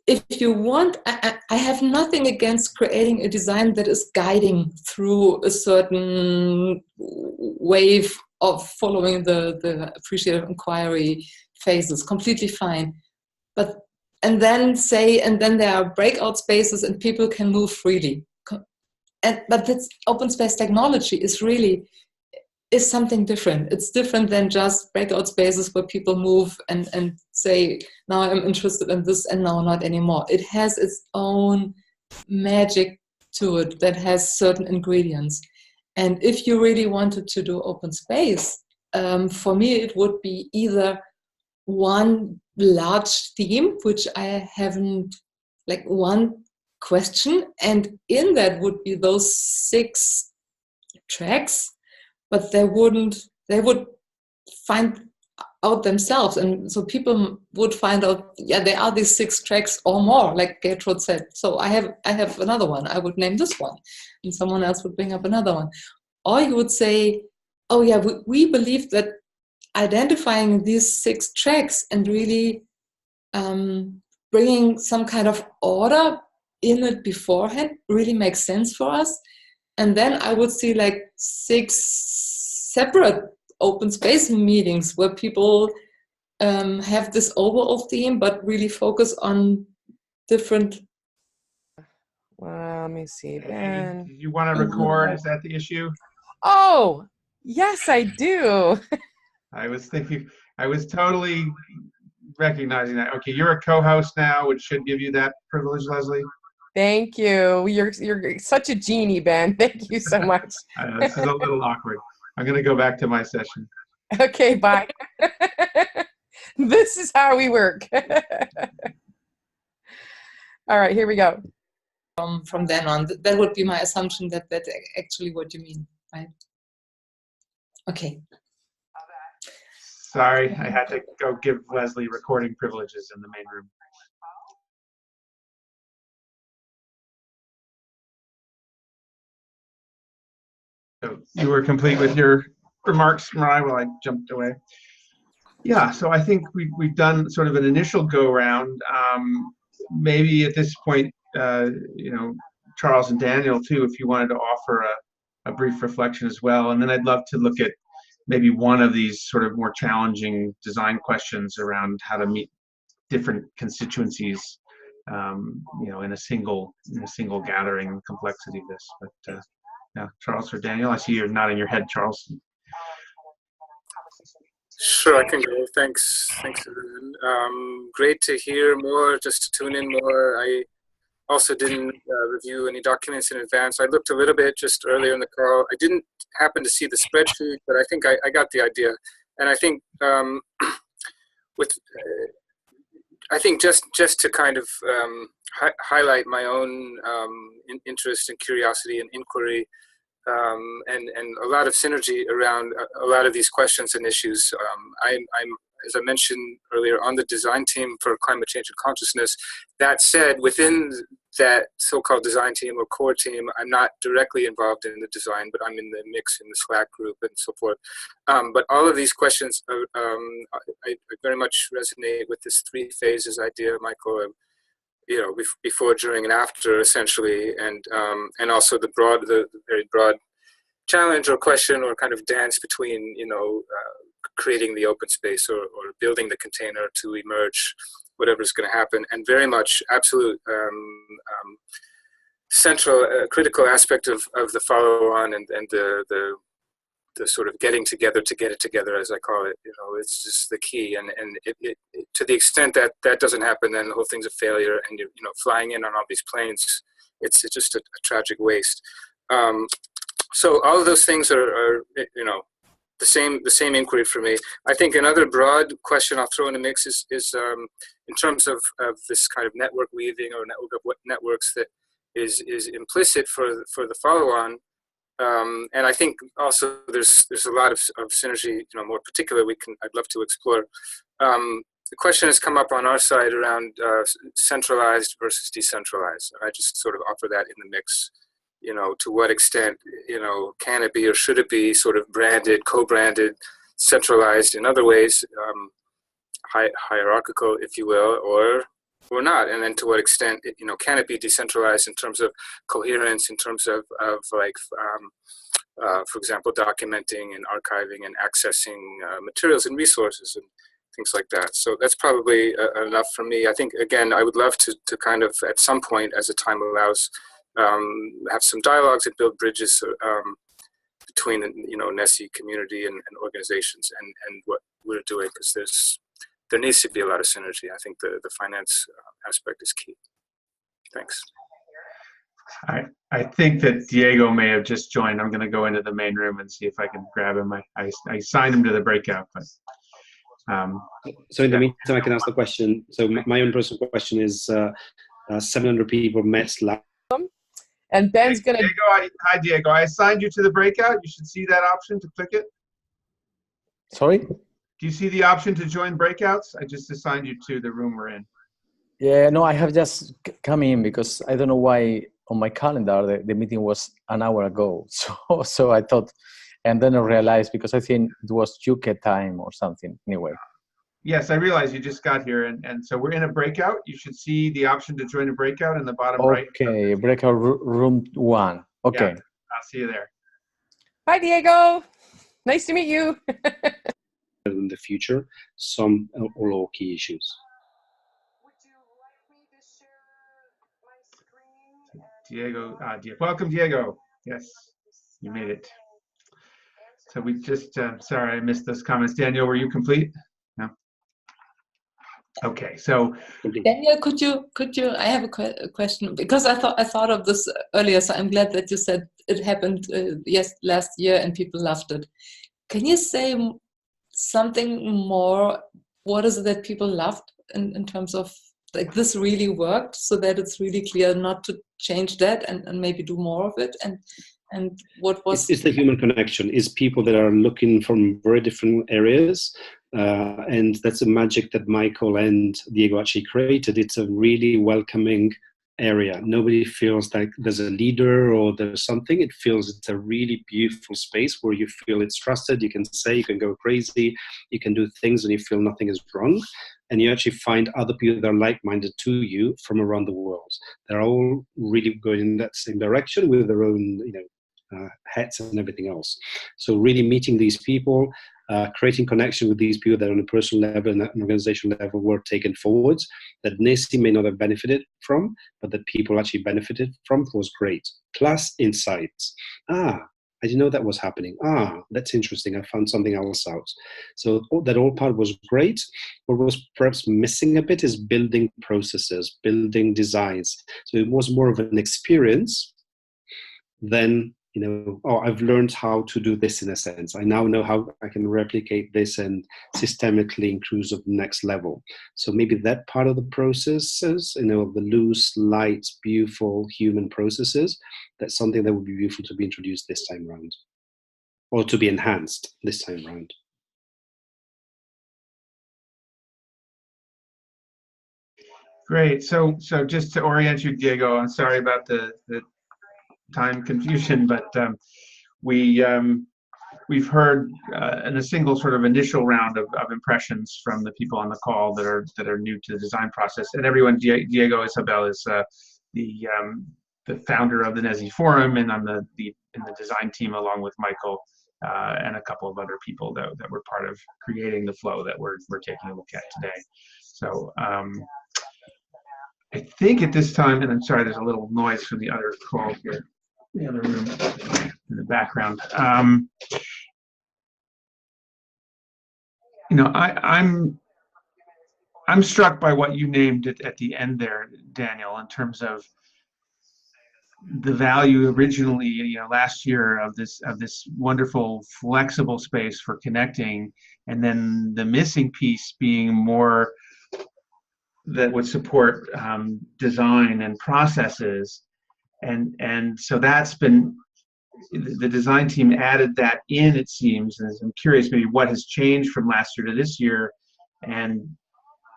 if you want, I have nothing against creating a design that is guiding through a certain wave of following the appreciative inquiry phases, completely fine. But, and then there are breakout spaces and people can move freely. But that's open space technology is something different. It's different than just breakout spaces where people move and say, now I'm interested in this and now not anymore. It has its own magic to it that has certain ingredients. And if you really wanted to do open space, for me it would be either one large theme, which I haven't, like one question, and in that would be those 6 tracks, but they would find out themselves. And so people would find out, yeah, there are these 6 tracks or more, like Gertrude said. So I have another one. I would name this one. And someone else would bring up another one. Or you would say, oh yeah, we believe that identifying these 6 tracks and really bringing some kind of order in it beforehand really makes sense for us. And then I would see like 6 separate open space meetings where people have this overall theme, but really focus on different. Well, let me see. Ben. You want to record? Is that the issue? Oh, yes, I do. I was thinking, I was totally recognizing that. Okay, you're a co-host now, which should give you that privilege, Leslie. Thank you. You're such a genie, Ben. Thank you so much. This is a little awkward. I'm going to go back to my session. Okay, bye. This is how we work. All right, here we go. From then on, that would be my assumption that that's actually what you mean, right? Okay. Sorry, I had to go give Leslie recording privileges in the main room. So you were complete with your remarks, Mariah, while I jumped away. Yeah, so I think we've done sort of an initial go-round. Maybe at this point, you know, Charles and Daniel too, if you wanted to offer a brief reflection as well. And then I'd love to look at maybe one of these sort of more challenging design questions around how to meet different constituencies in a single gathering, the complexity of this. But yeah, Charles or Daniel, I see you're nodding your head, Charles. Sure, I can go. Thanks, everyone. Great to hear more, just to tune in more. I also didn't review any documents in advance. I looked a little bit just earlier in the call. I didn't happen to see the spreadsheet, but I think I got the idea. And I think I think just to kind of highlight my own interest and curiosity and inquiry, and a lot of synergy around a lot of these questions and issues. I'm, as I mentioned earlier, on the design team for climate change and consciousness. That said, within that so-called design team or core team, I'm not directly involved in the design, but I'm in the mix in the Slack group and so forth. But all of these questions, I very much resonate with this 3 phases idea, Michael. Before, during, and after, essentially, and also the very broad challenge or question or kind of dance between, creating the open space or building the container to emerge whatever's going to happen, and very much absolute central critical aspect of the follow-on and the sort of getting together to get it together, as I call it. It's just the key, and it to the extent that that doesn't happen, then the whole thing's a failure, and you're flying in on all these planes, it's just a tragic waste. So all of those things are the same inquiry for me. I think another broad question I'll throw in the mix is in terms of this kind of network weaving or network of what networks that is implicit for the follow-on. And I think also there's a lot of synergy, more particular I'd love to explore. The question has come up on our side around centralized versus decentralized. I just sort of offer that in the mix. To what extent, can it be or should it be sort of branded, co-branded, centralized in other ways, hierarchical, if you will, or not? And then to what extent, can it be decentralized in terms of coherence, in terms of like, for example, documenting and archiving and accessing materials and resources and things like that. So that's probably enough for me. I think, again, I would love to kind of, at some point, as the time allows, have some dialogues and build bridges between the NESI community and organizations and what we're doing, because there needs to be a lot of synergy. I think the finance aspect is key. Thanks. I think that Diego may have just joined. I'm going to go into the main room and see if I can grab him. I signed him to the breakout, but so in the meantime, I can ask the question. So my own personal question is: 700 people met last. And Ben's going to... Hi, Diego. I assigned you to the breakout. You should see that option to click it. Sorry? Do you see the option to join breakouts? I just assigned you to the room we're in. Yeah, no, I have just come in because I don't know why on my calendar the meeting was an hour ago. So I thought, and then I realized because I think it was UK time or something. Anyway. Yes, I realize you just got here, and so we're in a breakout. You should see the option to join a breakout in the bottom right. Okay, breakout room 1. Okay. Yeah, I'll see you there. Hi, Diego. Nice to meet you. In the future, some or all key issues. Diego, welcome, Diego. Yes, you made it. So we just, sorry, I missed those comments. Daniel, were you complete? No. Okay, so Daniel, could you? I have a question because I thought of this earlier. So I'm glad that you said it happened last year and people loved it. Can you say something more? What is it that people loved in terms of like this really worked, so that it's really clear not to change that and maybe do more of it and what was it's the human connection. It's people that are looking from very different areas. And that's a magic that Michael and Diego actually created. It's a really welcoming area. Nobody feels like there's a leader or there's something. It feels it's a really beautiful space where you feel it's trusted. You can say, you can go crazy, you can do things and you feel nothing is wrong. And you actually find other people that are like-minded to you from around the world. They're all really going in that same direction with their own, hats and everything else. So really meeting these people, creating connection with these people that on a personal level and an organizational level were taken forwards, that NESI may not have benefited from, but that people actually benefited from, was great. Plus insights. I didn't know that was happening. That's interesting. I found something else out. So that all part was great. What was perhaps missing a bit is building processes, building designs. So it was more of an experience than, I've learned how to do this in a sense. I now know how I can replicate this and systemically increase the next level. So maybe that part of the processes, the loose, light, beautiful human processes, that's something that would be beautiful to be introduced this time around, or to be enhanced this time around. Great. So just to orient you, Diego, I'm sorry about the time confusion, but we've heard in a single sort of initial round of impressions from the people on the call that are new to the design process. And everyone, Diego Isabel is the founder of the NESI Forum, and I'm in the design team along with Michael and a couple of other people that were part of creating the flow that we're taking a look at today. So I think at this time, and I'm sorry, there's a little noise from the other call here, the other room in the background. I'm struck by what you named at the end there, Daniel, in terms of the value originally, last year of this wonderful flexible space for connecting, and then the missing piece being more that would support design and processes, and so that's been, the design team added that in, it seems, and I'm curious maybe what has changed from last year to this year, and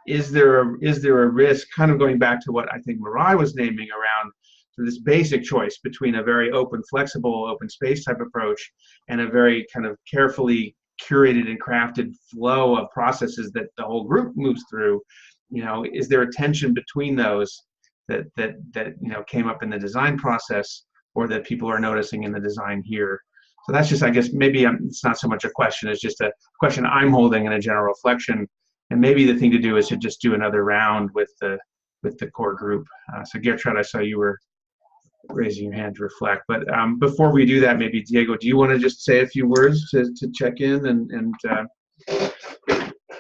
is there a risk, kind of going back to what I think Mirai was naming around this basic choice between a very open, flexible, open space type approach and a very kind of carefully curated and crafted flow of processes that the whole group moves through? Is there a tension between those that came up in the design process, or that people are noticing in the design here? So that's just, I guess, maybe it's not so much a question, it's just a question I'm holding in a general reflection. And maybe the thing to do is to just do another round with the core group. So Gertrude, I saw you were raising your hand to reflect. But before we do that, maybe Diego, do you want to just say a few words to check in and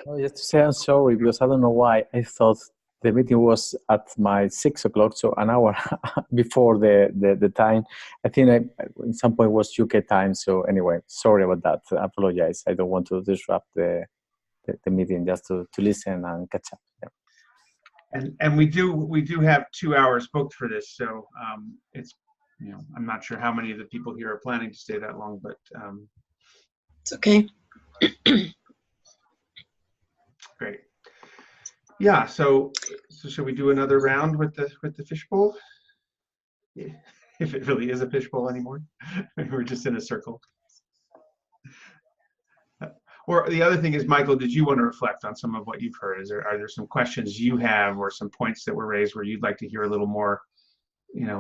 Oh, just to say I'm sorry, because I don't know why I thought the meeting was at my 6 o'clock, so an hour before the time. I think at some point was UK time. So anyway, sorry about that. I apologize. I don't want to disrupt the meeting, just to listen and catch up. Yeah. And we do have 2 hours booked for this, so it's, I'm not sure how many of the people here are planning to stay that long, but it's okay. Great. Yeah. So should we do another round with the fishbowl? Yeah. If it really is a fishbowl anymore, we're just in a circle. Or the other thing is, Michael, did you want to reflect on some of what you've heard? Are there some questions you have, or some points that were raised where you'd like to hear a little more,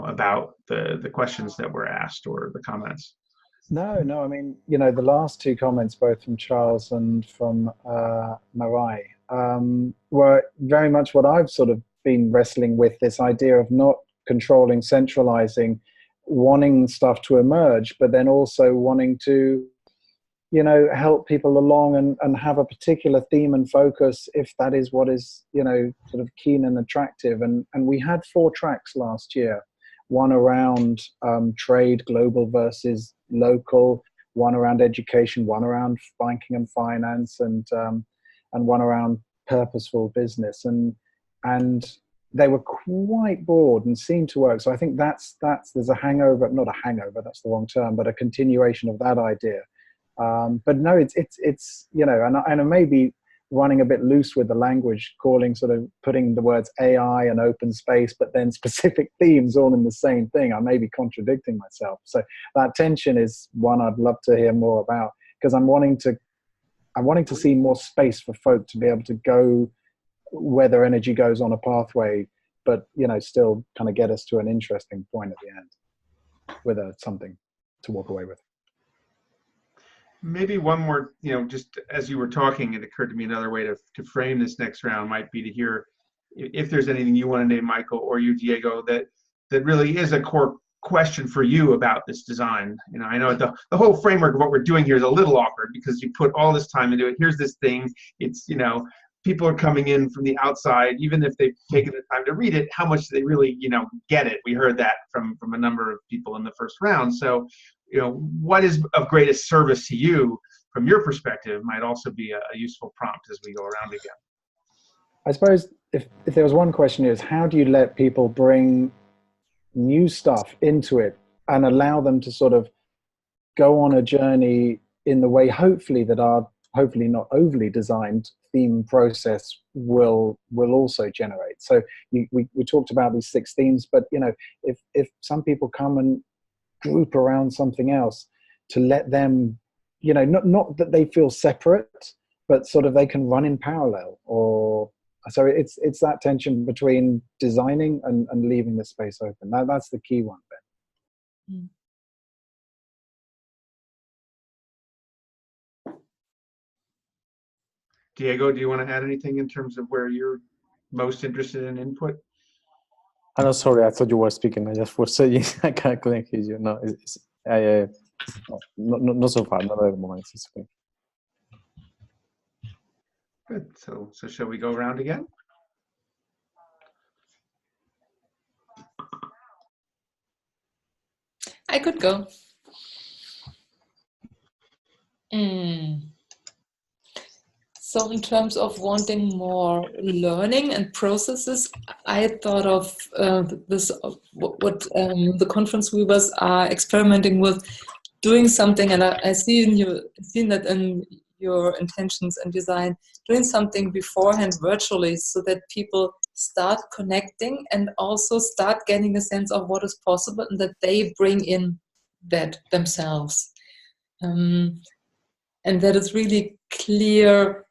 about the questions that were asked or the comments? No. I mean, the last two comments, both from Charles and from Mirai, were very much what I've sort of been wrestling with, this idea of not controlling, centralizing, wanting stuff to emerge, but then also wanting to, help people along and have a particular theme and focus, if that is what is, sort of keen and attractive. And we had 4 tracks last year. One around trade, global versus local, one around education, one around banking and finance, and one around purposeful business. And they were quite broad and seemed to work. So I think there's a hangover, not a hangover, that's the wrong term, but a continuation of that idea. But no, it's and I may be running a bit loose with the language, putting the words AI and open space, but then specific themes all in the same thing. I may be contradicting myself. So that tension is one I'd love to hear more about, because I'm wanting to see more space for folk to be able to go where their energy goes on a pathway, but still kind of get us to an interesting point at the end with something to walk away with. Maybe one more, just as you were talking, it occurred to me another way to frame this next round might be to hear if there's anything you want to name, Michael, or you, Diego, that really is a core question for you about this design. I know the whole framework of what we're doing here is a little awkward because you put all this time into it. Here's this thing. It's, people are coming in from the outside, even if they've taken the time to read it, how much do they really, get it? We heard that from a number of people in the first round. So, what is of greatest service to you from your perspective might also be a useful prompt as we go around again. I suppose if there was one question, is how do you let people bring new stuff into it and allow them to sort of go on a journey in the way hopefully that our hopefully not overly designed theme process will also generate. So we talked about these 6 themes, but if some people come and group around something else, to let them, not that they feel separate, but sort of they can run in parallel. Or so it's that tension between designing and leaving the space open. That's the key one, Ben. Mm. Diego, do you want to add anything in terms of where you're most interested in input? I'm sorry, I thought you were speaking. I just was saying I couldn't hear you. No, not so far, not at the moment. It's okay. Good. So shall we go around again? I could go. So in terms of wanting more learning and processes, I thought of what the conference weavers are experimenting with, doing something, and I seen that in your intentions and design, doing something beforehand virtually so that people start connecting and also start getting a sense of what is possible and that they bring in that themselves. And that is really clear.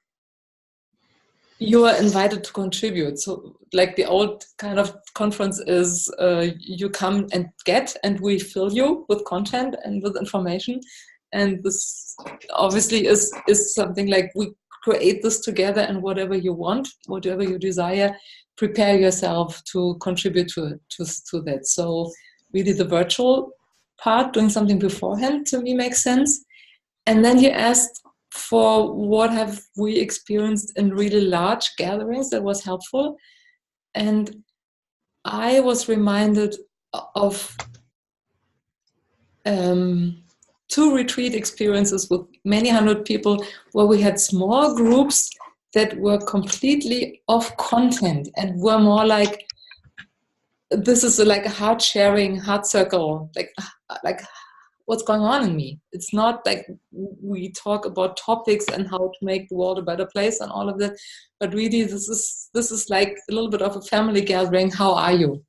You are invited to contribute. So like the old kind of conference is you come and get, and we fill you with content and with information. And this obviously is something like we create this together, and whatever you want, whatever you desire, prepare yourself to contribute to that. So really the virtual part, doing something beforehand, to me makes sense. And then you asked for what have we experienced in really large gatherings that was helpful. And I was reminded of 2 retreat experiences with many hundred people where we had small groups that were completely off content and were more like, this is like a heart sharing, heart circle, like what's going on in me. It's not like we talk about topics and how to make the world a better place and all of that, but really this is like a little bit of a family gathering. How are you?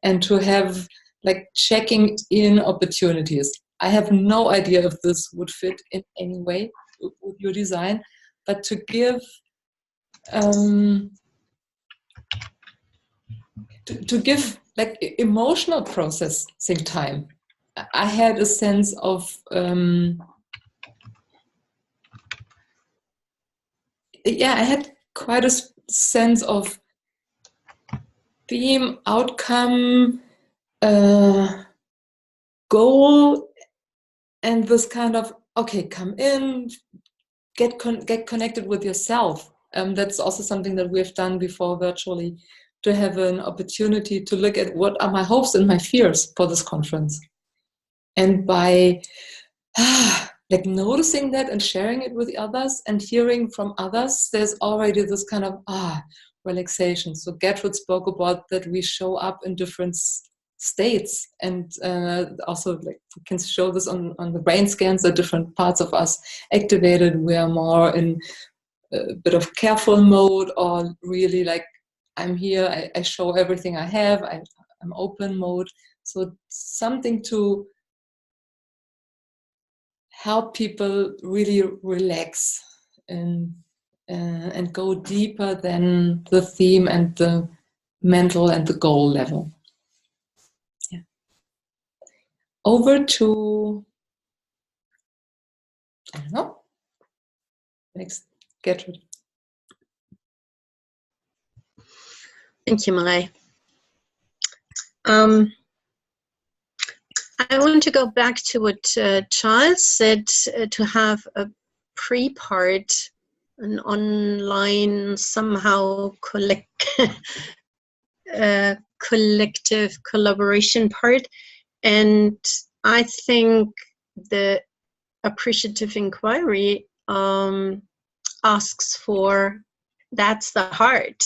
And to have like checking in opportunities. I have no idea if this would fit in any way with your design, but to give to give like emotional processing time. I had a sense of I had quite a sense of theme, outcome, goal, and this kind of, okay, come in, get connected with yourself. That's also something that we've done before virtually, to have an opportunity to look at what are my hopes and my fears for this conference. And by like noticing that and sharing it with others and hearing from others, there's already this kind of relaxation. So Gertrude spoke about that we show up in different states, and also like we can show this on the brain scans, that different parts of us activated. We are more in a bit of careful mode, or really like I'm here, I show everything I have, I'm open mode. So something to help people really relax and go deeper than the theme and the mental and the goal level. Yeah. Over to, I don't know, Thanks, Gertrude. Thank you, Malay. I want to go back to what Charles said, to have a pre-part, an online somehow collective collaboration part. And I think the appreciative inquiry asks for, that's the heart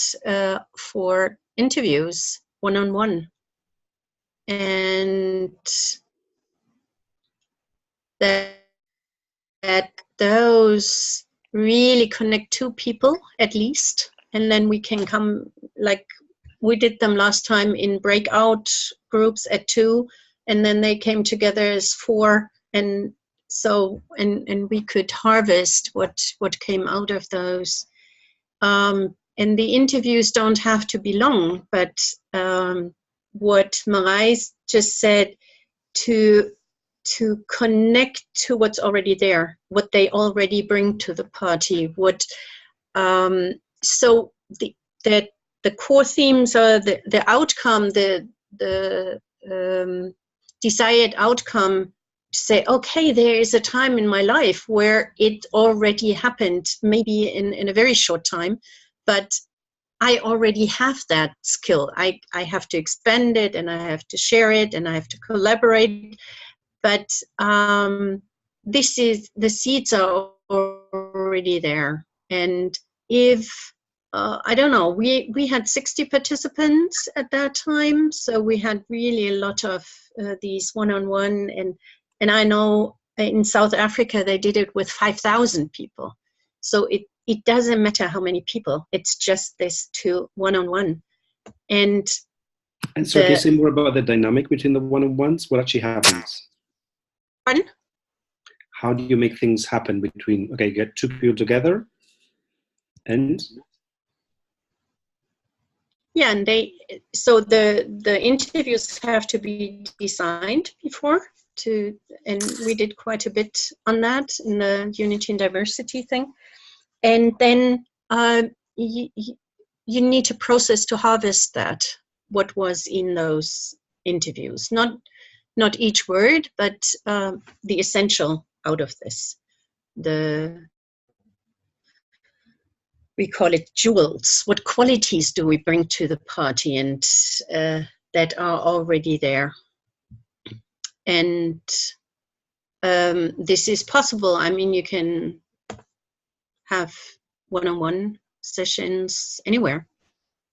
for interviews one-on-one. And that those really connect two people at least, and then we can come, like we did them last time, in breakout groups at 2, and then they came together as 4, and so and we could harvest what came out of those. And the interviews don't have to be long, but what Marais just said, to connect to what's already there, what they already bring to the party. What so the core themes are the outcome, the desired outcome. To say, okay, there is a time in my life where it already happened, maybe in a very short time, but I already have that skill. I have to expand it, and I have to share it, and I have to collaborate. But this is, the seeds are already there. And if, I don't know, we had 60 participants at that time. So we had really a lot of these one-on-one, and I know in South Africa, they did it with 5,000 people. So it doesn't matter how many people, it's just this two one-on-one. And so can you say more about the dynamic between the one-on-ones? What actually happens? Pardon? How do you make things happen between, okay, get 2 people together and? Yeah, and so the interviews have to be designed before and we did quite a bit on that in the unity and diversity thing. And then you need to process to harvest that, what was in those interviews. Not each word, but the essential out of this. We call it jewels. What qualities do we bring to the party, and that are already there? And this is possible. I mean, you can have one-on-one sessions anywhere.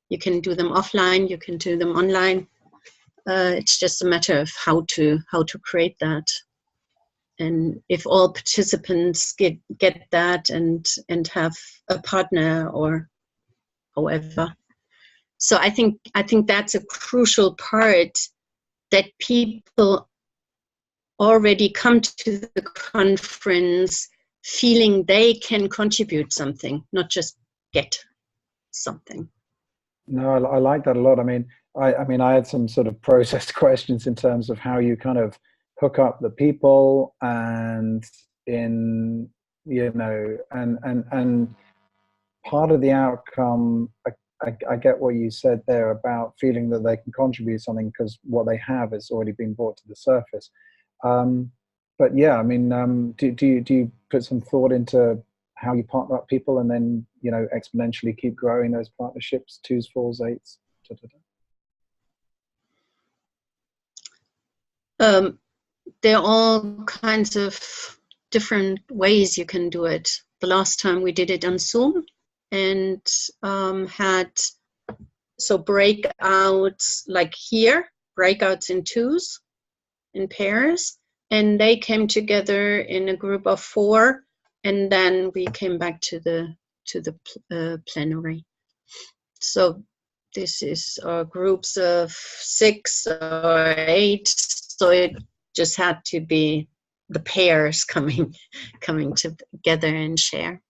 You can do them offline, you can do them online. It's just a matter of how to create that. And if all participants get that and have a partner or however. So I think that's a crucial part, that people already come to the conference feeling they can contribute something, not just get something. No, I like that a lot. I mean, I had some sort of processed questions in terms of how you kind of hook up the people, and and part of the outcome, I get what you said there about feeling that they can contribute something because what they have has already been brought to the surface. But yeah, I mean, do you put some thought into how you partner up people and then, exponentially keep growing those partnerships, 2s, 4s, 8s? There are all kinds of different ways you can do it. The last time we did it on Zoom, and had breakouts like here, breakouts in 2s, in pairs, and they came together in a group of 4, and then we came back to the plenary. So this is groups of 6 or 8. So it just had to be the pairs coming together and share.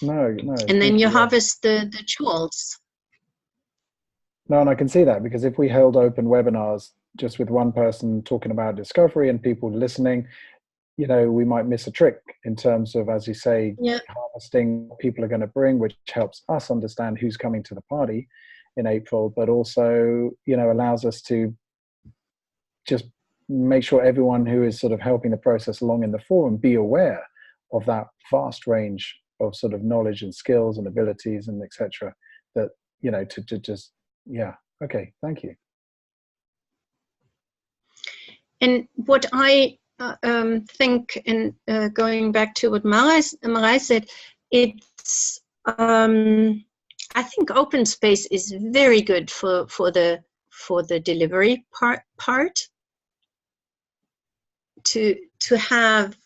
No. And then you harvest the jewels. No, and I can see that, because if we held open webinars just with one person talking about discovery and people listening, you know, we might miss a trick in terms of, as you say, Yeah. harvesting what people are going to bring, which helps us understand who's coming to the party in April, but also, you know, allows us to just make sure everyone who is sort of helping the process along in the forum be aware of that vast range of sort of knowledge and skills and abilities and etc. That, you know, to just, yeah. Okay, thank you. And what I think, and going back to what Marai said, it's I think open space is very good for the delivery part to have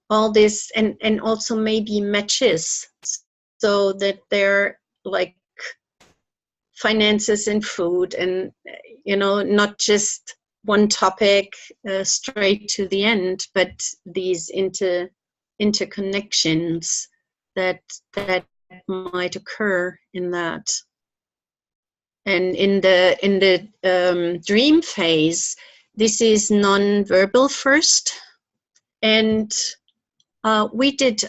all this, and also maybe matches, so that they're like finances and food, and you know, not just one topic straight to the end, but these interconnections that might occur in that. And in the dream phase, this is non-verbal first, and we did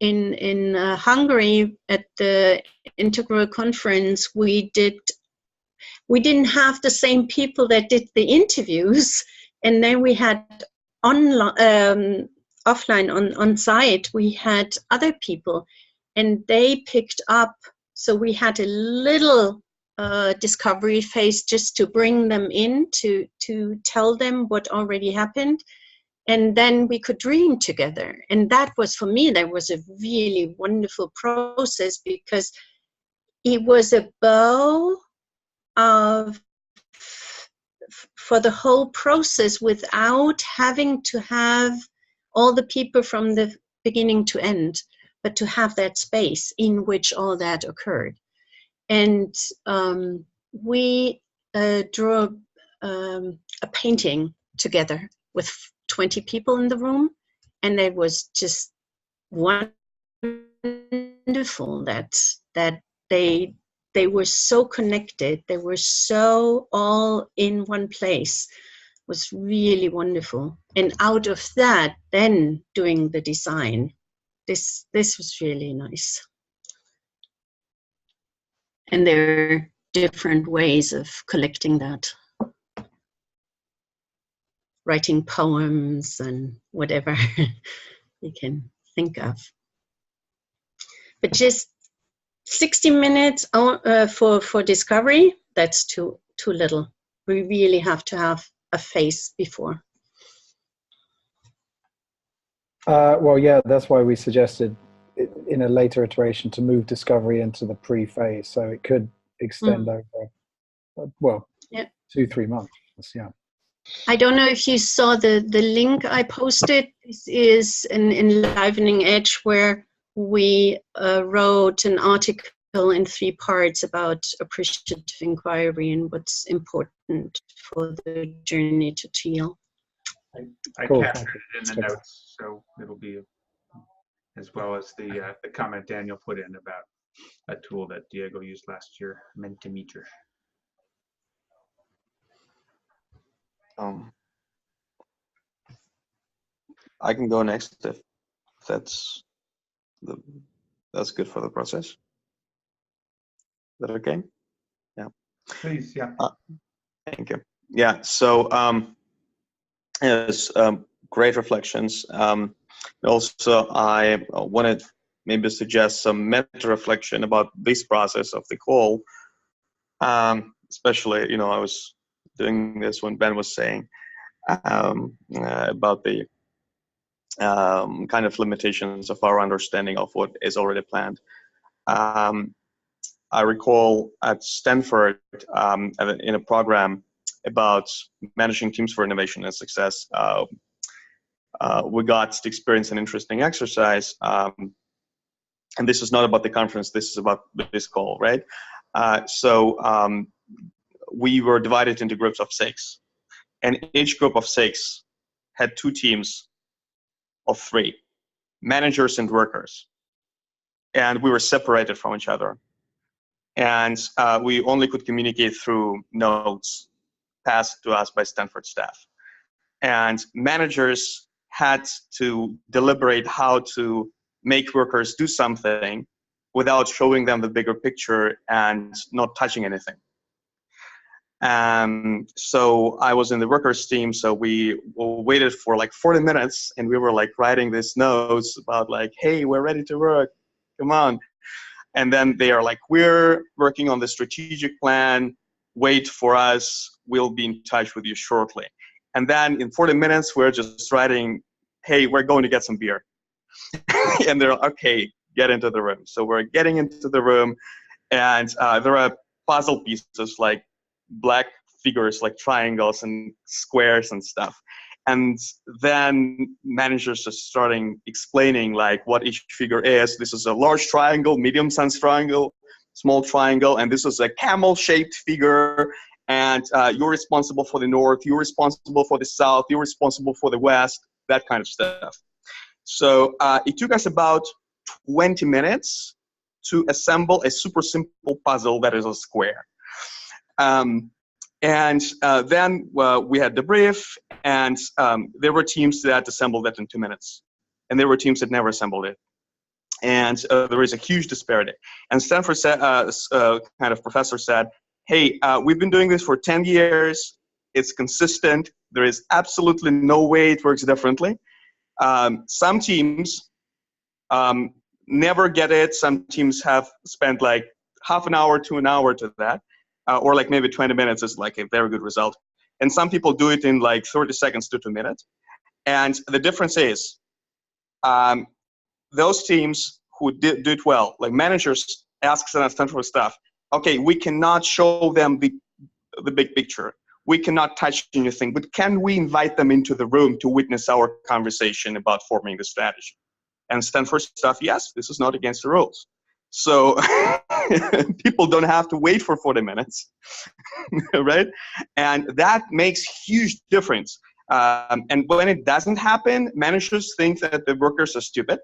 in Hungary at the Integral Conference. We didn't have the same people that did the interviews, and then we had online, offline, on site, we had other people, and they picked up. So we had a little discovery phase just to bring them in, to tell them what already happened, and then we could dream together. And that was, for me, that was a really wonderful process, because it was a bow for the whole process, without having to have all the people from the beginning to end, but to have that space in which all that occurred. And we drew a painting together with 20 people in the room, and it was just wonderful that they were so connected. They were so all in one place. It was really wonderful. And out of that, then doing the design, this was really nice. And there are different ways of collecting that. Writing poems and whatever you can think of. But just 60 minutes for discovery, that's too little. We really have to have a phase before. Well, yeah, that's why we suggested in a later iteration to move discovery into the pre-phase, so it could extend over, well, 2-3 months. Yeah. I don't know if you saw the link I posted. This is an Enlivening Edge, where we wrote an article in 3 parts about appreciative inquiry and what's important for the journey to teal. I Cool. captured it in the notes, so it'll be, as well as the comment Daniel put in about a tool that Diego used last year, Mentimeter. I can go next if that's good for the process. Is that okay? Yeah. Please, yeah. Thank you. Yeah. So yes, great reflections. Also, I wanted maybe suggest some meta-reflection about this process of the call. Especially, you know, I was doing this when Ben was saying about the kind of limitations of our understanding of what is already planned. I recall at Stanford in a program about managing teams for innovation and success, we got to experience an interesting exercise. And this is not about the conference, this is about this call, right? So we were divided into groups of 6. And each group of 6 had 2 teams of 3, managers and workers. And we were separated from each other. And we only could communicate through notes passed to us by Stanford staff. And managers had to deliberate how to make workers do something without showing them the bigger picture and not touching anything. So I was in the workers team, so we waited for like 40 minutes and we were like writing these notes about like, hey, we're ready to work, come on. And then they are like, we're working on the strategic plan, wait for us, we'll be in touch with you shortly. And then in 40 minutes, we're just writing, hey, we're going to get some beer. And they're okay, get into the room. So we're getting into the room, and there are puzzle pieces like black figures, like triangles and squares and stuff. And then managers are starting explaining like what each figure is. This is a large triangle, medium-sized triangle, small triangle, and this is a camel-shaped figure. And you're responsible for the north, you're responsible for the south, you're responsible for the west, that kind of stuff. So it took us about 20 minutes to assemble a super simple puzzle that is a square. Then we had the brief, and there were teams that assembled that in 2 minutes. And there were teams that never assembled it. And there is a huge disparity. And Stanford kind of professor said, hey, we've been doing this for 10 years. It's consistent. There is absolutely no way it works differently. Some teams never get it. Some teams have spent like half an hour to an hour to that. Or like maybe 20 minutes is like a very good result. And some people do it in like 30 seconds to 2 minutes. And the difference is those teams who do it well, like managers ask Stanford for stuff. Okay, we cannot show them the big picture. We cannot touch anything, but can we invite them into the room to witness our conversation about forming the strategy? And Stanford stuff, yes, this is not against the rules. So people don't have to wait for 40 minutes, right? And that makes huge difference. And when it doesn't happen, managers think that the workers are stupid,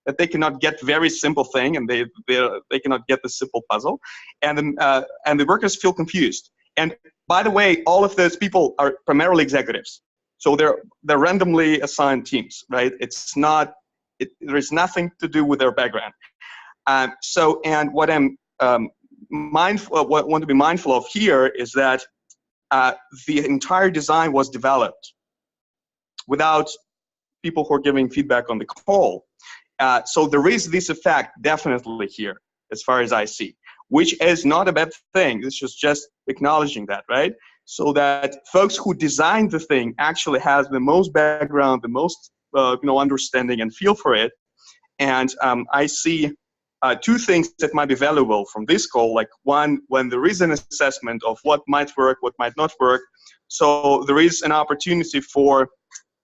that they cannot get very simple thing, and they cannot get the simple puzzle, and the workers feel confused. And by the way, all of those people are primarily executives, so they're randomly assigned teams, right? It's not, there's nothing to do with their background. And what I'm want to be mindful of here is that the entire design was developed without people who are giving feedback on the call. So there is this effect definitely here, as far as I see, which is not a bad thing. This is just acknowledging that, right? So that folks who designed the thing actually has the most background, the most understanding and feel for it. And I see two things that might be valuable from this call. Like one, when there is an assessment of what might work, what might not work. So there is an opportunity for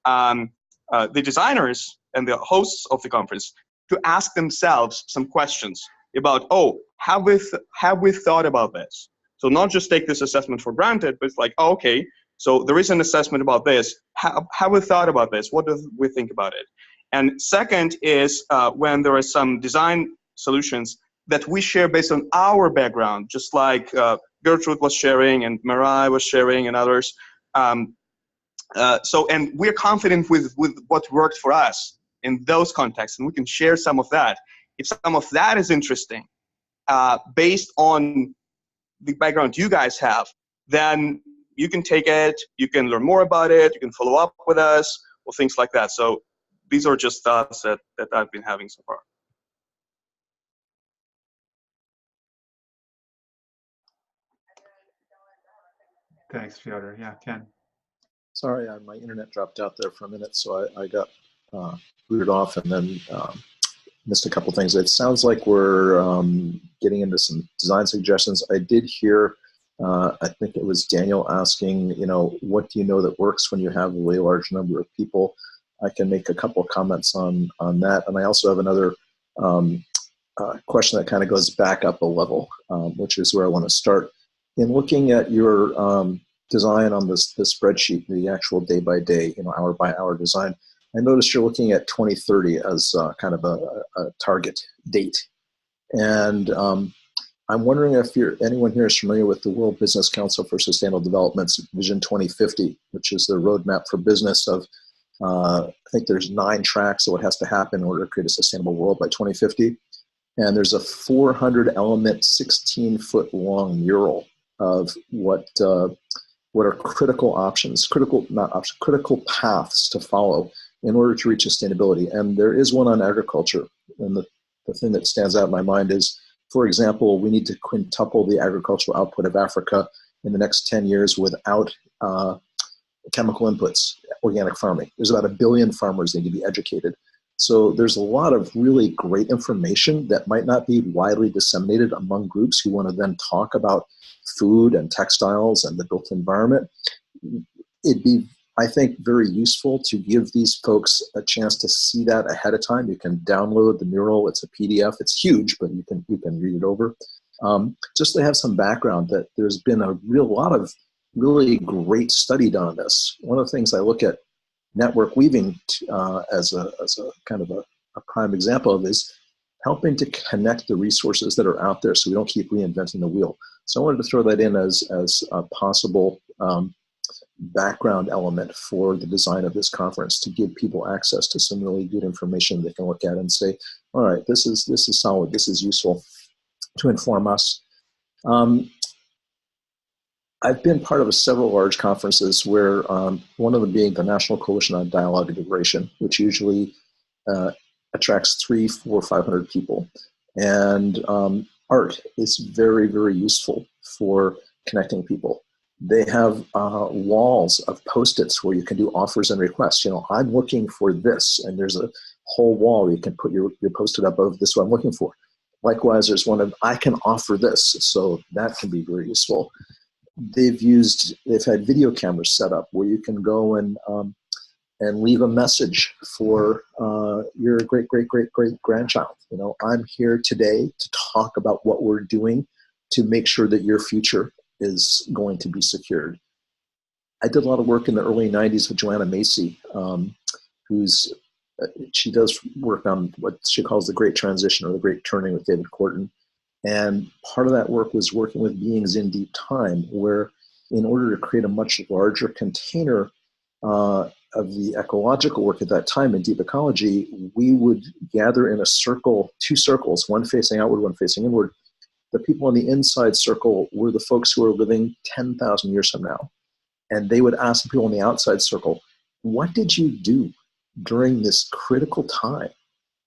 the designers and the hosts of the conference to ask themselves some questions about, oh, have we thought about this? So not just take this assessment for granted, but it's like, oh, okay, so there is an assessment about this. Have we thought about this? What do we think about it? And second is when there are some design solutions that we share based on our background, just like Gertrude was sharing and Marai was sharing and others. And we're confident with what worked for us in those contexts, and we can share some of that. If some of that is interesting, based on the background you guys have, then you can take it, you can learn more about it, you can follow up with us, or things like that. So these are just thoughts that I've been having so far. Thanks, Fyodor. Yeah, Ken. Sorry, my internet dropped out there for a minute, so I got booted off and then missed a couple things. It sounds like we're getting into some design suggestions. I did hear, I think it was Daniel asking, what do you know that works when you have a really large number of people? I can make a couple of comments on that. And I also have another question that kind of goes back up a level, which is where I want to start. In looking at your design on this spreadsheet, the actual day-by-day, hour-by-hour design, I noticed you're looking at 2030 as kind of a target date. And I'm wondering if anyone here is familiar with the World Business Council for Sustainable Development's Vision 2050, which is the roadmap for business of I think there's 9 tracks of what has to happen in order to create a sustainable world by 2050. And there's a 400 element, 16-foot long mural of what are critical options, critical paths to follow in order to reach sustainability. And there is one on agriculture. And the thing that stands out in my mind is, for example, we need to quintuple the agricultural output of Africa in the next 10 years without chemical inputs, organic farming. There's about 1 billion farmers that need to be educated. So there's a lot of really great information that might not be widely disseminated among groups who want to then talk about food and textiles and the built environment. It'd be, I think, very useful to give these folks a chance to see that ahead of time. You can download the mural. It's a PDF. It's huge, but you can read it over. Just to have some background that there's been a lot of really great study done on this. One of the things I look at network weaving as a kind of a prime example of is helping to connect the resources that are out there so we don't keep reinventing the wheel. So I wanted to throw that in as a possible background element for the design of this conference, to give people access to some really good information they can look at and say, all right, this is solid, this is useful to inform us. I've been part of several large conferences where one of them being the National Coalition on Dialogue and Liberation, which usually attracts 300, 400, 500 people. And art is very, very useful for connecting people. They have walls of Post-its where you can do offers and requests. You know, I'm looking for this, and there's a whole wall where you can put your Post-it up of this is what I'm looking for. Likewise, there's one of I can offer this, so that can be very useful. They've had video cameras set up where you can go and leave a message for your great-great-great-great-grandchild. You know, I'm here today to talk about what we're doing to make sure that your future is going to be secured. I did a lot of work in the early 90s with Joanna Macy, she does work on what she calls the Great Transition or the Great Turning with David Corton. And part of that work was working with beings in deep time, where in order to create a much larger container of the ecological work at that time in deep ecology, we would gather in a circle, 2 circles, one facing outward, one facing inward. The people in the inside circle were the folks who are living 10,000 years from now. And they would ask the people in the outside circle, what did you do during this critical time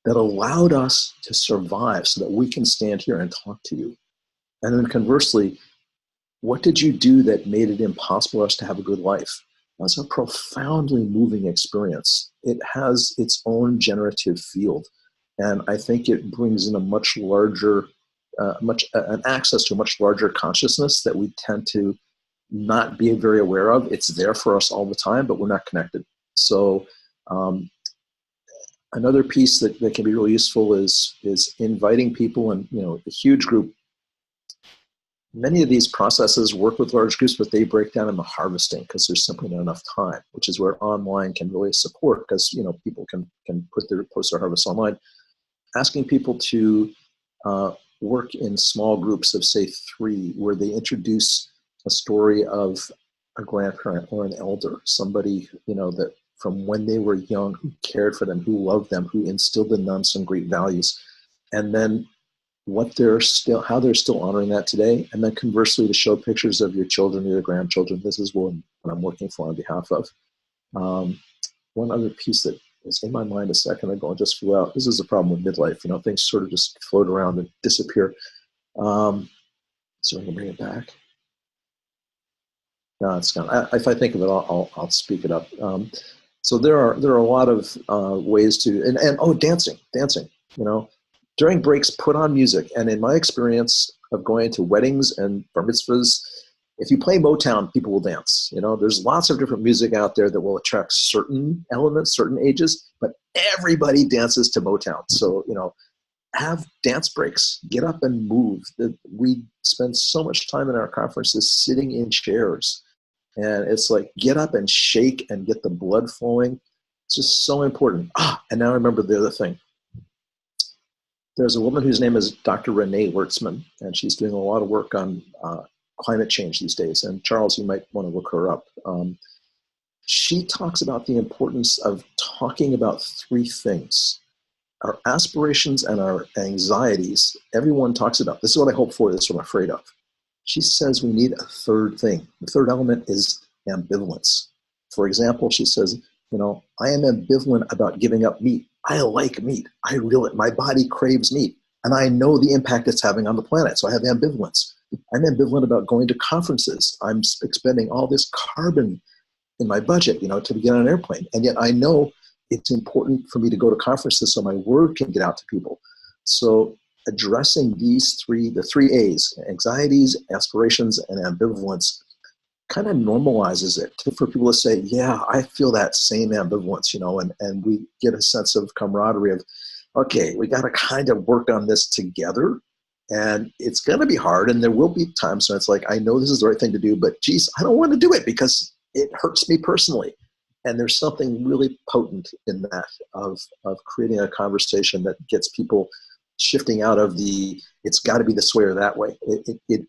that allowed us to survive so that we can stand here and talk to you? And then conversely, what did you do that made it impossible for us to have a good life? That's a profoundly moving experience. It has its own generative field. And I think it brings in a much larger, an access to a much larger consciousness that we tend to not be very aware of. It's there for us all the time, but we're not connected. So another piece that can be really useful is inviting people, and a huge group. Many of these processes work with large groups, but they break down in the harvesting because there's simply not enough time, which is where online can really support, because people can post their harvest online. Asking people to work in small groups of say 3, where they introduce a story of a grandparent or an elder, somebody that from when they were young, who cared for them, who loved them, who instilled in them some great values, and then how they're still honoring that today. And then conversely, to show pictures of your children or your grandchildren. This is what I'm working for on behalf of. One other piece that was in my mind a second ago and just flew out. This is a problem with midlife. Things sort of just float around and disappear. So I'm gonna bring it back. No, it's gone. If I think of it, I'll speak it up. So there are a lot of ways to, and dancing. During breaks, put on music. And in my experience of going to weddings and bar mitzvahs, if you play Motown, people will dance. There's lots of different music out there that will attract certain elements, certain ages, but everybody dances to Motown. So, have dance breaks, get up and move. We spend so much time in our conferences sitting in chairs. And it's like, get up and shake and get the blood flowing. It's just so important. And now I remember the other thing. There's a woman whose name is Dr. Renee Wertzman, and she's doing a lot of work on climate change these days. And Charles, you might want to look her up. she talks about the importance of talking about three things: our aspirations and our anxieties. Everyone talks about this is what I hope for, this is what I'm afraid of. She says we need a third thing. The third element is ambivalence. For example, she says, I am ambivalent about giving up meat. I like meat. My body craves meat. And I know the impact it's having on the planet. So I have ambivalence. I'm ambivalent about going to conferences. I'm expending all this carbon in my budget, to get on an airplane. And yet I know it's important for me to go to conferences so my word can get out to people. So addressing the three A's, anxieties, aspirations, and ambivalence, kind of normalizes it for people to say, yeah, I feel that same ambivalence, and we get a sense of camaraderie of, okay, we got to kind of work on this together. And it's going to be hard. And there will be times when it's like, I know this is the right thing to do, but geez, I don't want to do it because it hurts me personally. And there's something really potent in that of creating a conversation that gets people shifting out of it's got to be this way or that way. It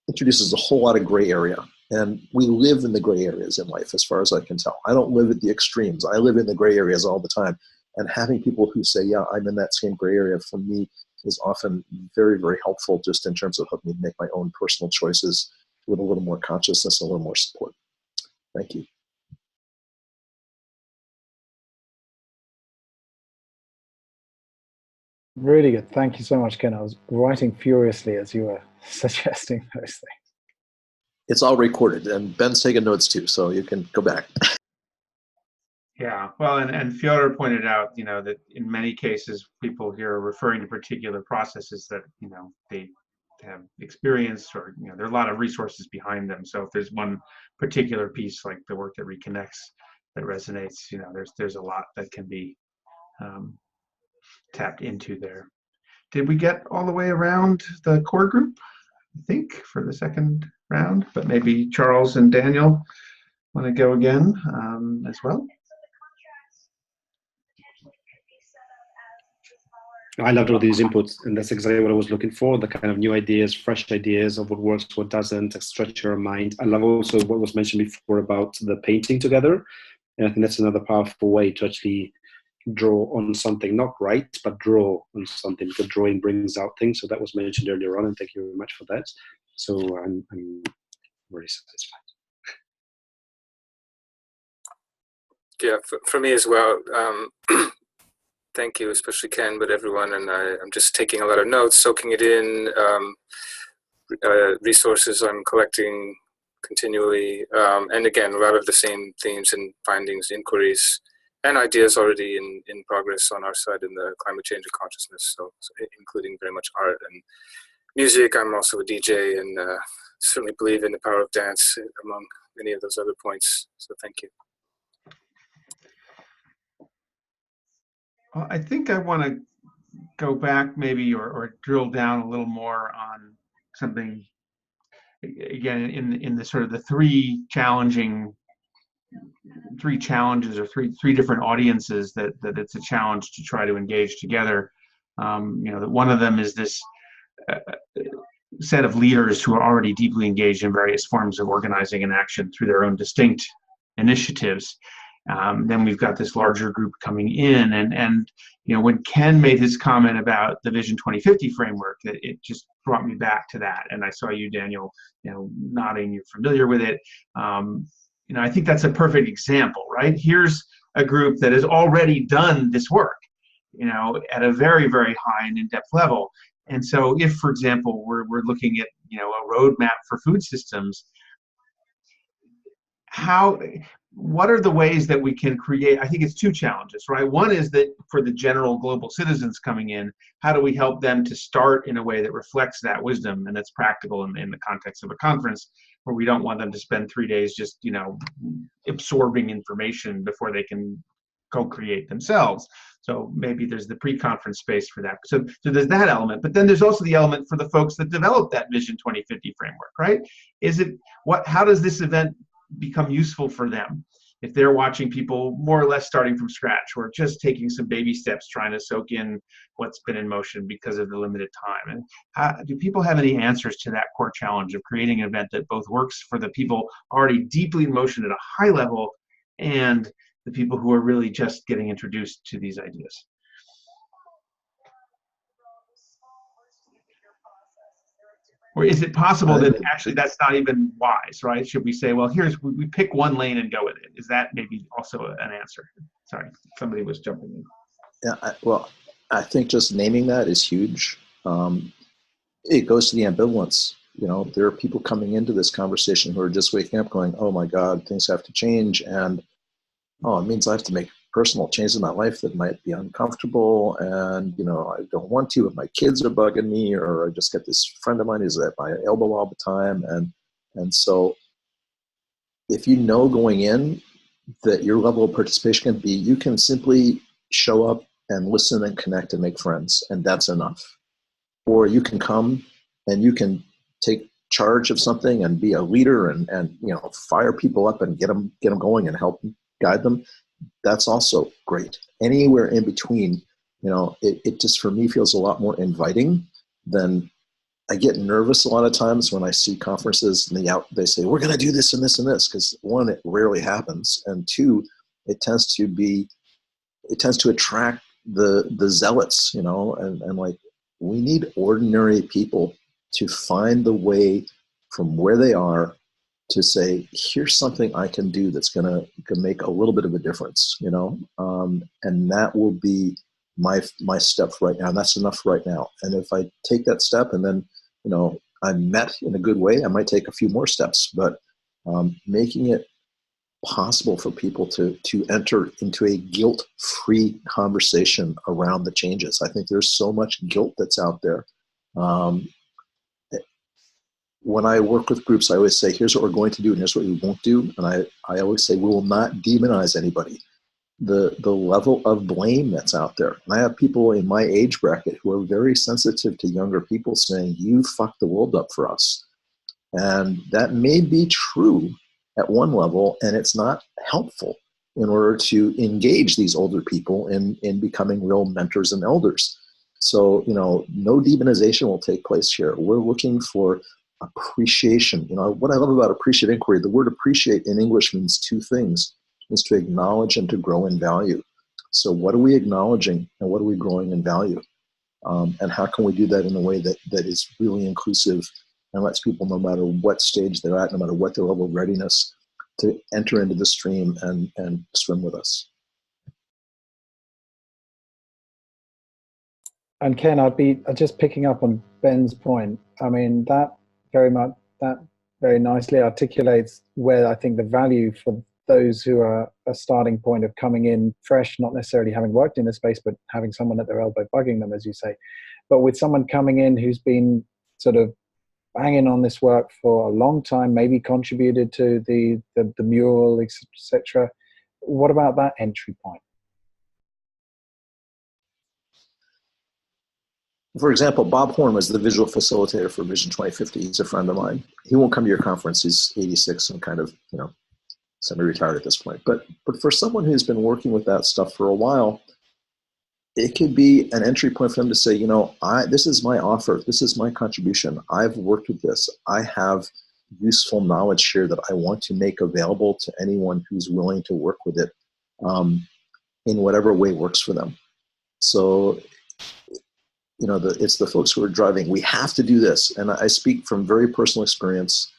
introduces a whole lot of gray area. And we live in the gray areas in life, as far as I can tell. I don't live at the extremes. I live in the gray areas all the time. And having people who say, yeah, I'm in that same gray area, for me, is often very, very helpful just in terms of helping me make my own personal choices with a little more consciousness, a little more support. Thank you. Really good. Thank you so much, Ken. I was writing furiously as you were suggesting those things. It's all recorded, and Ben's taking notes too, so you can go back. Yeah, well, and Fyodor pointed out, that in many cases, people here are referring to particular processes that, they have experienced, or, there are a lot of resources behind them. So if there's one particular piece, like the work that reconnects, that resonates, there's a lot that can be tapped into there. Did we get all the way around the core group, I think, for the second round? But maybe Charles and Daniel want to go again as well. I loved all these inputs, and that's exactly what I was looking for, the kind of new ideas, fresh ideas of what works, what doesn't, stretch your mind. I love also what was mentioned before about the painting together. And I think that's another powerful way to actually draw on something, not write, but draw on something, because drawing brings out things. So that was mentioned earlier on, and thank you very much for that. So I'm very satisfied. Yeah, for me as well. Thank you, especially Ken, but everyone. And I'm just taking a lot of notes, soaking it in, resources I'm collecting continually. And again, a lot of the same themes and findings, inquiries, and ideas already in progress on our side in the climate change and consciousness. So including very much art and music. I'm also a DJ, and certainly believe in the power of dance among many of those other points. So thank you. Well, I think I want to go back maybe or drill down a little more on something, again, in the sort of the three challenges or three different audiences that it's a challenge to try to engage together. That one of them is this set of leaders who are already deeply engaged in various forms of organizing and action through their own distinct initiatives. Then we've got this larger group coming in, and when Ken made his comment about the Vision 2050 framework, that it just brought me back to that. And I saw you, Daniel, nodding. You're familiar with it. I think that's a perfect example, right? Here's a group that has already done this work, at a very, very high and in-depth level. And so, if, for example, we're looking at a roadmap for food systems, what are the ways that we can create? I think it's two challenges, right? One is that for the general global citizens coming in, how do we help them to start in a way that reflects that wisdom and that's practical in the context of a conference, where we don't want them to spend 3 days just, absorbing information before they can co-create themselves. So maybe there's the pre-conference space for that. So there's that element, but then there's also the element for the folks that develop that Vision 2050 framework, right? How does this event become useful for them if they're watching people more or less starting from scratch, or just taking some baby steps trying to soak in what's been in motion because of the limited time? And do people have any answers to that core challenge of creating an event that both works for the people already deeply in motion at a high level and the people who are really just getting introduced to these ideas. Or is it possible that actually that's not even wise, right? Should we say, well, we pick one lane and go with it? Is that maybe also an answer? Sorry, somebody was jumping in. Yeah, well, I think just naming that is huge. It goes to the ambivalence. You know, there are people coming into this conversation who are just waking up going, oh my God, things have to change. And, oh, it means I have to make personal changes in my life that might be uncomfortable. And, you know, I don't want to, if my kids are bugging me, or I just get this friend of mine who's at my elbow all the time. And so if you know going in that your level of participation can be, you can simply show up and listen and connect and make friends, and that's enough. Or you can come and you can take charge of something and be a leader and you know, fire people up and get them going and help guide them. That's also great. Anywhere in between, you know, it just for me feels a lot more inviting than. I get nervous a lot of times when I see conferences and they say, we're going to do this and this and this, because one, it rarely happens, and two, it tends to attract the zealots, you know, and like, we need ordinary people to find the way from where they are to say, here's something I can do that's going to make a little bit of a difference, you know, and that will be my step right now. And that's enough right now. And if I take that step and then, you know, I'm met in a good way, I might take a few more steps, but making it possible for people to enter into a guilt-free conversation around the changes. I think there's so much guilt that's out there. When I work with groups, I always say, here's what we're going to do and here's what we won't do. And I always say, we will not demonize anybody. The level of blame that's out there. And I have people in my age bracket who are very sensitive to younger people saying, you fucked the world up for us. And that may be true at one level, and it's not helpful in order to engage these older people in becoming real mentors and elders. So, you know, no demonization will take place here. We're looking for appreciation. You know, what I love about appreciate inquiry, the word appreciate in English means two things. It means to acknowledge and to grow in value. So what are we acknowledging and what are we growing in value? And how can we do that in a way that is really inclusive and lets people, no matter what stage they're at, no matter what their level of readiness, to enter into the stream and swim with us. And Ken, I'd be just picking up on Ben's point. I mean, that very nicely articulates where I think the value for those who are a starting point of coming in fresh, not necessarily having worked in the space, but having someone at their elbow bugging them, as you say. But with someone coming in who's been sort of banging on this work for a long time, maybe contributed to the mural, etc. What about that entry point? For example, Bob Horn was the visual facilitator for Vision 2050. He's a friend of mine. He won't come to your conference. He's 86 and kind of, you know, semi-retired at this point. But for someone who's been working with that stuff for a while, it could be an entry point for them to say, you know, this is my offer. This is my contribution. I've worked with this. I have useful knowledge here that I want to make available to anyone who's willing to work with it in whatever way works for them. So, you know, it's the folks who are driving. We have to do this. And I speak from very personal experience.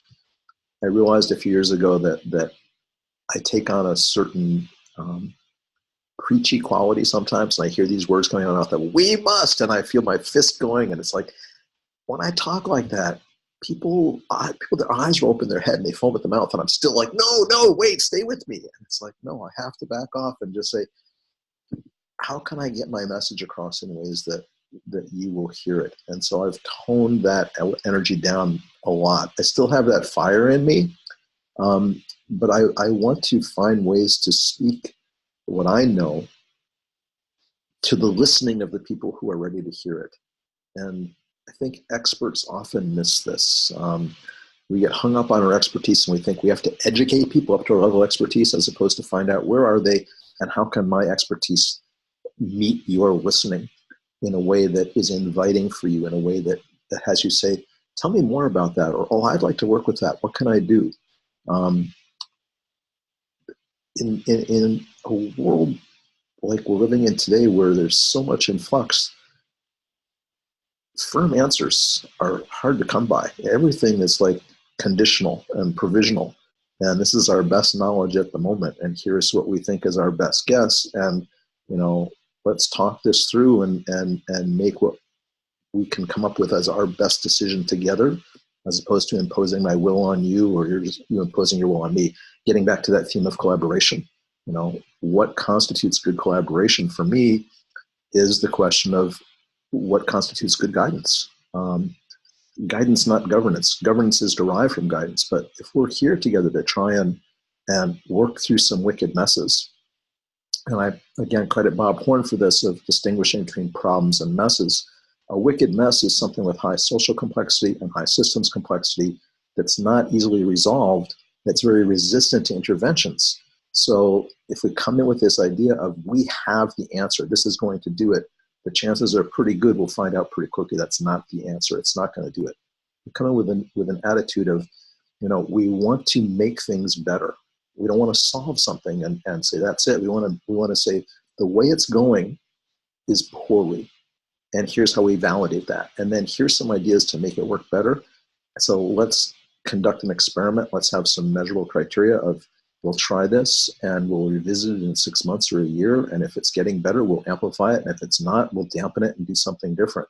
I realized a few years ago that I take on a certain preachy quality sometimes, and I hear these words coming out of my mouth that we must, and I feel my fist going, and it's like, when I talk like that, people their eyes roll up in their head and they foam at the mouth, and I'm still like, no, wait, stay with me. And it's like, no, I have to back off and just say, how can I get my message across in ways that you will hear it? And so I've toned that energy down a lot. I still have that fire in me, but I want to find ways to speak what I know to the listening of the people who are ready to hear it. And I think experts often miss this. We get hung up on our expertise and we think we have to educate people up to our level of expertise as opposed to find out where are they and how can my expertise meet your listening in a way that is inviting for you, in a way that has you say, tell me more about that, or, oh, I'd like to work with that. What can I do? in a world like we're living in today, where there's so much in flux, firm answers are hard to come by. Everything is like conditional and provisional. And this is our best knowledge at the moment. And here's what we think is our best guess. And, let's talk this through and make what we can come up with as our best decision together, as opposed to imposing my will on you, or you imposing your will on me. Getting back to that theme of collaboration, what constitutes good collaboration for me is the question of what constitutes good guidance. Guidance, not governance. Governance is derived from guidance, but if we're here together to try and work through some wicked messes, and I, again, credit Bob Horn for this, of distinguishing between problems and messes. A wicked mess is something with high social complexity and high systems complexity that's not easily resolved, that's very resistant to interventions. So if we come in with this idea of we have the answer, this is going to do it, the chances are pretty good we'll find out pretty quickly that's not the answer. It's not going to do it. We come in with an attitude of, we want to make things better. We don't want to solve something and say that's it. We want to say the way it's going is poorly, and here's how we validate that. And then here's some ideas to make it work better. So let's conduct an experiment. Let's have some measurable criteria of, we'll try this and we'll revisit it in 6 months or a year. And if it's getting better, we'll amplify it. And if it's not, we'll dampen it and do something different,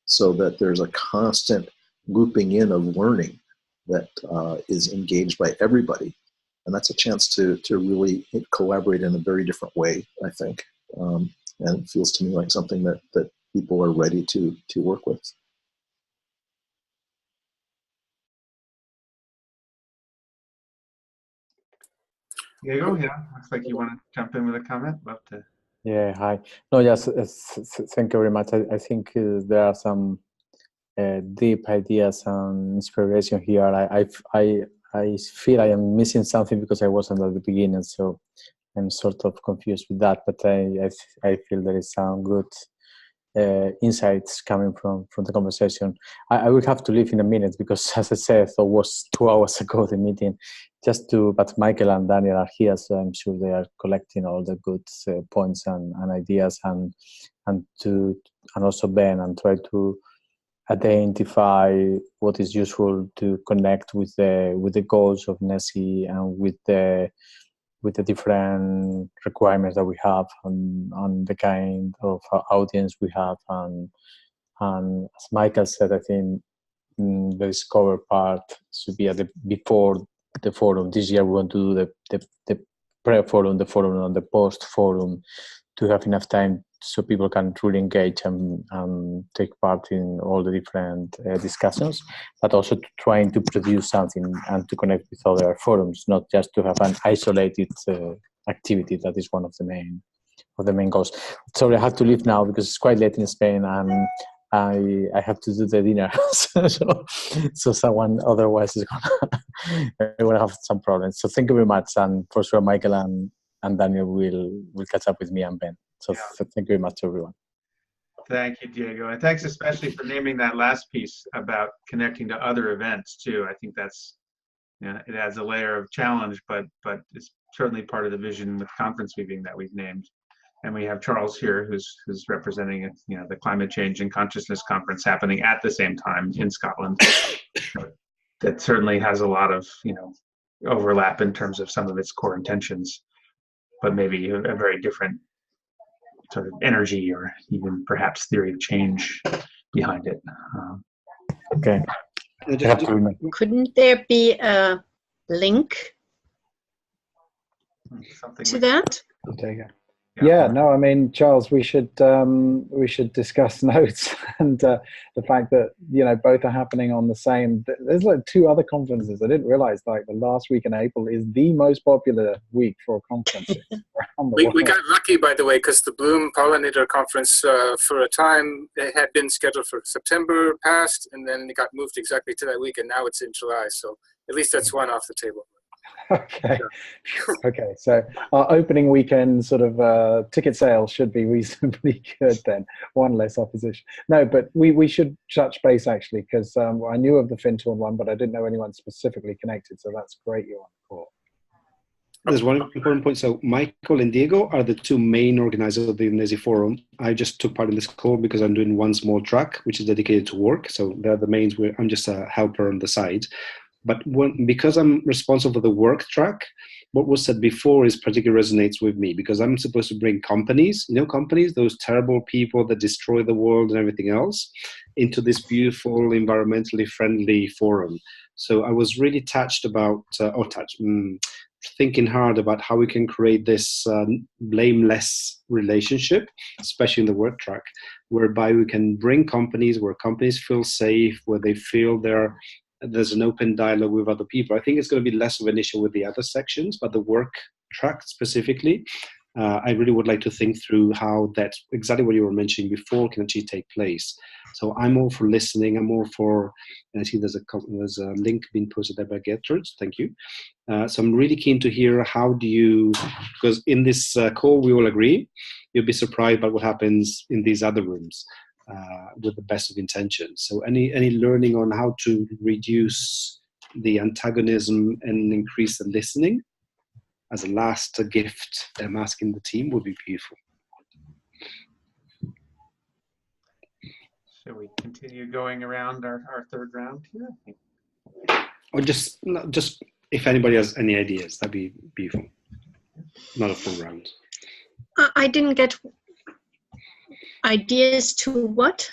so that there's a constant looping in of learning that is engaged by everybody. And that's a chance to really collaborate in a very different way, I think. And it feels to me like something that people are ready to work with. Diego, yeah, looks like you want to jump in with a comment. Love to. Yeah, hi. No, yes, thank you very much. I think there are some deep ideas and inspiration here. I feel I am missing something because I wasn't at the beginning, so I'm sort of confused with that. But I feel there is some good insights coming from the conversation. I will have to leave in a minute because, as I said, it was 2 hours ago the meeting. But Michael and Daniel are here, so I'm sure they are collecting all the good points and ideas, and also Ben, and try to identify what is useful to connect with the goals of NESI and with the different requirements that we have on the kind of audience we have, and as Michael said, I think the discover part should be before the forum. This year we want to do the pre-forum, the forum, and the post-forum, to have enough time so people can truly engage and take part in all the different discussions, but also trying to produce something and to connect with other forums, not just to have an isolated activity. That is one of the main goals. Sorry, I have to leave now because it's quite late in Spain, and I have to do the dinner. so someone otherwise is gonna have some problems. So thank you very much, and for sure Michael and Daniel will catch up with me and Ben. So thank you very much, everyone. Thank you, Diego, and thanks especially for naming that last piece about connecting to other events too. I think that's, it adds a layer of challenge, but it's certainly part of the vision with conference weaving that we've named. And we have Charles here, who's representing the Climate Change and Consciousness Conference happening at the same time in Scotland. That certainly has a lot of overlap in terms of some of its core intentions, but maybe a very different sort of energy or even perhaps theory of change behind it. Okay. Couldn't there be a link to that? There you go. Yeah, no, I mean, Charles, we should discuss notes and the fact that both are happening on the same. There's like 2 other conferences. I didn't realize like the last week in April is the most popular week for conferences around the world. We got lucky, by the way, because the Bloom Pollinator Conference for a time it had been scheduled for September past, and then it got moved exactly to that week, and now it's in July. So at least that's one off the table. Okay. Okay. So our opening weekend sort of ticket sales should be reasonably good then. One less opposition. No, but we should touch base actually, because I knew of the Findhorn one, but I didn't know anyone specifically connected. So that's great you're on the call. there's one important point. So Michael and Diego are the two main organizers of the NESI forum. I just took part in this call because I'm doing one small track, which is dedicated to work. So they're the mains. I'm just a helper on the side. But because I'm responsible for the work track, what was said before is particularly resonates with me, because I'm supposed to bring companies, companies, those terrible people that destroy the world and everything else, into this beautiful, environmentally friendly forum. So I was really thinking hard about how we can create this blameless relationship, especially in the work track, whereby we can bring companies where companies feel safe, where they feel there's an open dialogue with other people. I think it's going to be less of an issue with the other sections, but the work track specifically, I really would like to think through how that, exactly what you were mentioning before, can actually take place. So I'm all for listening. I'm all for, and I see there's a link being posted there by Gertrude. Thank you. So I'm really keen to hear because in this call we all agree, you'll be surprised by what happens in these other rooms. With the best of intentions. So any learning on how to reduce the antagonism and increase the listening as a last gift I'm asking the team would be beautiful. Shall we continue going around our third round here? Or just if anybody has any ideas, that'd be beautiful. Not a full round. I didn't get ideas to what?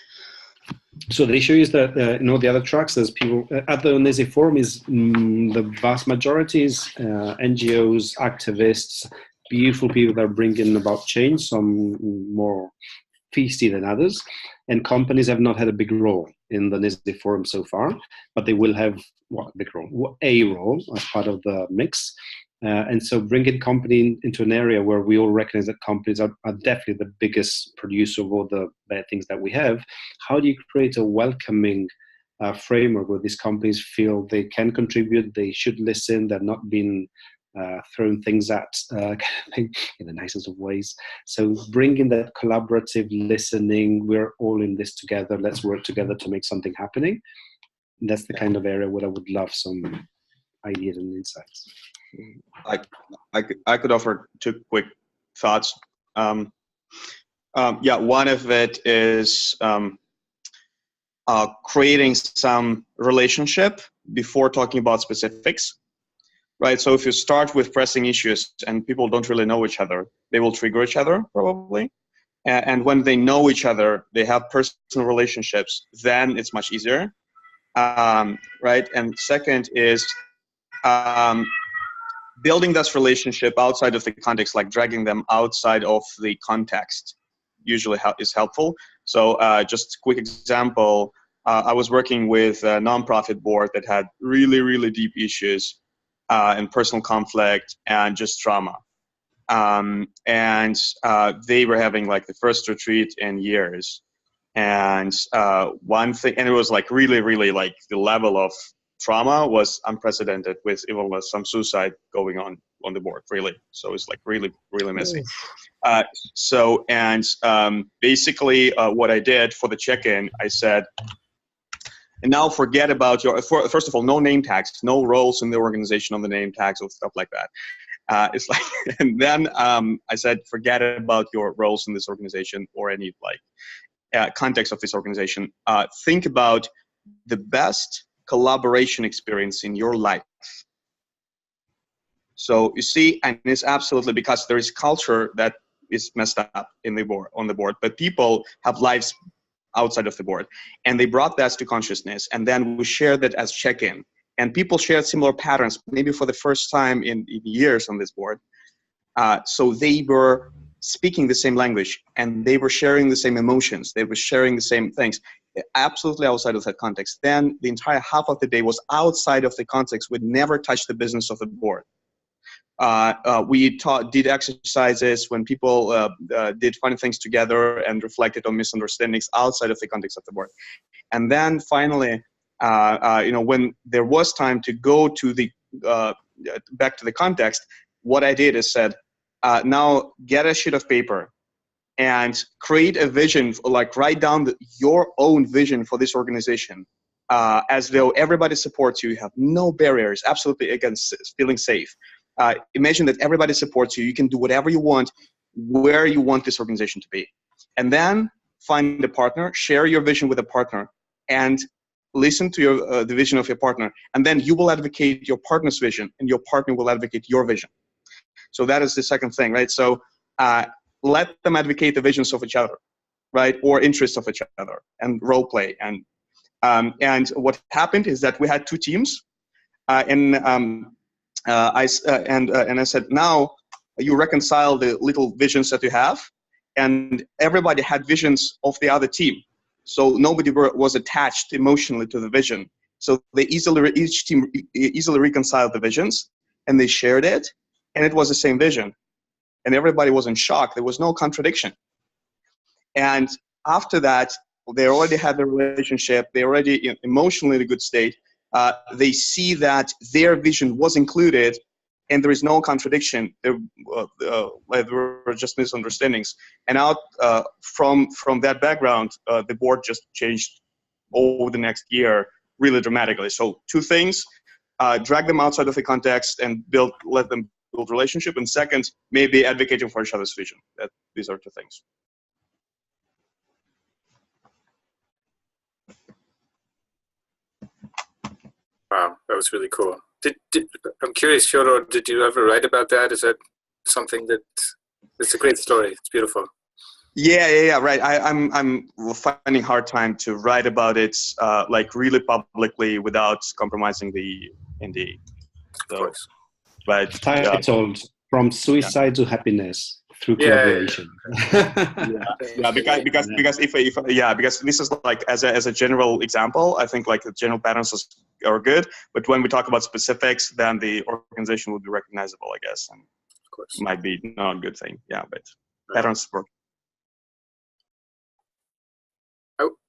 So the issue is that the other tracks, there's people at the NESI forum is the vast majority is NGOs, activists, beautiful people that are bringing about change, some more feisty than others, and companies have not had a big role in the NESI forum so far, but they will have a role as part of the mix. And so bringing company into an area where we all recognize that companies are definitely the biggest producer of all the bad things that we have. How do you create a welcoming framework where these companies feel they can contribute, they should listen, they're not being thrown things at kind of thing in the nicest of ways. So bringing that collaborative listening, we're all in this together, let's work together to make something happening. And that's the kind of area where I would love some ideas and insights. I could offer two quick thoughts. One of it is creating some relationship before talking about specifics, right? So if you start with pressing issues and people don't really know each other, they will trigger each other probably. And when they know each other, they have personal relationships, then it's much easier, right? And second is building this relationship outside of the context, like dragging them outside of the context, usually is helpful. So just a quick example, I was working with a nonprofit board that had really, really deep issues and personal conflict and just trauma. And they were having like the first retreat in years. And one thing, and it was like really, really like the level of trauma was unprecedented, with even some suicide going on the board, really. So it's like really, really messy. Basically what I did for the check-in, I said, and now forget about first of all, no name tags, no roles in the organization on the name tags or stuff like that. It's like, and then I said, forget about your roles in this organization or any context of this organization. Think about the best collaboration experience in your life. So you see, and it's absolutely because there is culture that is messed up on the board, but people have lives outside of the board, and they brought that to consciousness, and then we shared that as check-in, and people shared similar patterns, maybe for the first time in years on this board. So they were speaking the same language, and they were sharing the same emotions, they were sharing the same things, absolutely outside of that context. Then the entire half of the day was outside of the context, would never touch the business of the board. We did exercises when people did funny things together and reflected on misunderstandings outside of the context of the board. And then finally, when there was time to go to the back to the context, what I did is said, now get a sheet of paper and create a vision, like write down your own vision for this organization, as though everybody supports you, you have no barriers, absolutely, again, feeling safe. imagine that everybody supports you. You can do whatever you want, where you want this organization to be. And then find a partner, share your vision with a partner, and listen to your, the vision of your partner. And then you will advocate your partner's vision, and your partner will advocate your vision. So that is the second thing, right? So let them advocate the visions of each other, right? Or interests of each other, and role play. And what happened is that we had two teams, and I said, now you reconcile the little visions that you have, and everybody had visions of the other team. So nobody was attached emotionally to the vision. So they each team easily reconciled the visions, and they shared it, and it was the same vision. And everybody was in shock. There was no contradiction. And after that, they already had the relationship. They already emotionally in a good state. They see that their vision was included, and there is no contradiction. There were just misunderstandings. And out from that background, the board just changed over the next year really dramatically. So two things: drag them outside of the context and let them build relationship. And second, maybe advocating for each other's vision. These are two things. Wow, that was really cool. I'm curious, Fyodor, did you ever write about that? Is that something it's a great story. It's beautiful. Yeah, right. I'm finding hard time to write about it, like really publicly without compromising the NDA. So, of course. But titled From Suicide to Happiness Through Collaboration. Because this is like as a general example, I think like the general patterns are good, but when we talk about specifics, then the organization will be recognizable, I guess, and of course might be not a good thing. Yeah, but patterns work.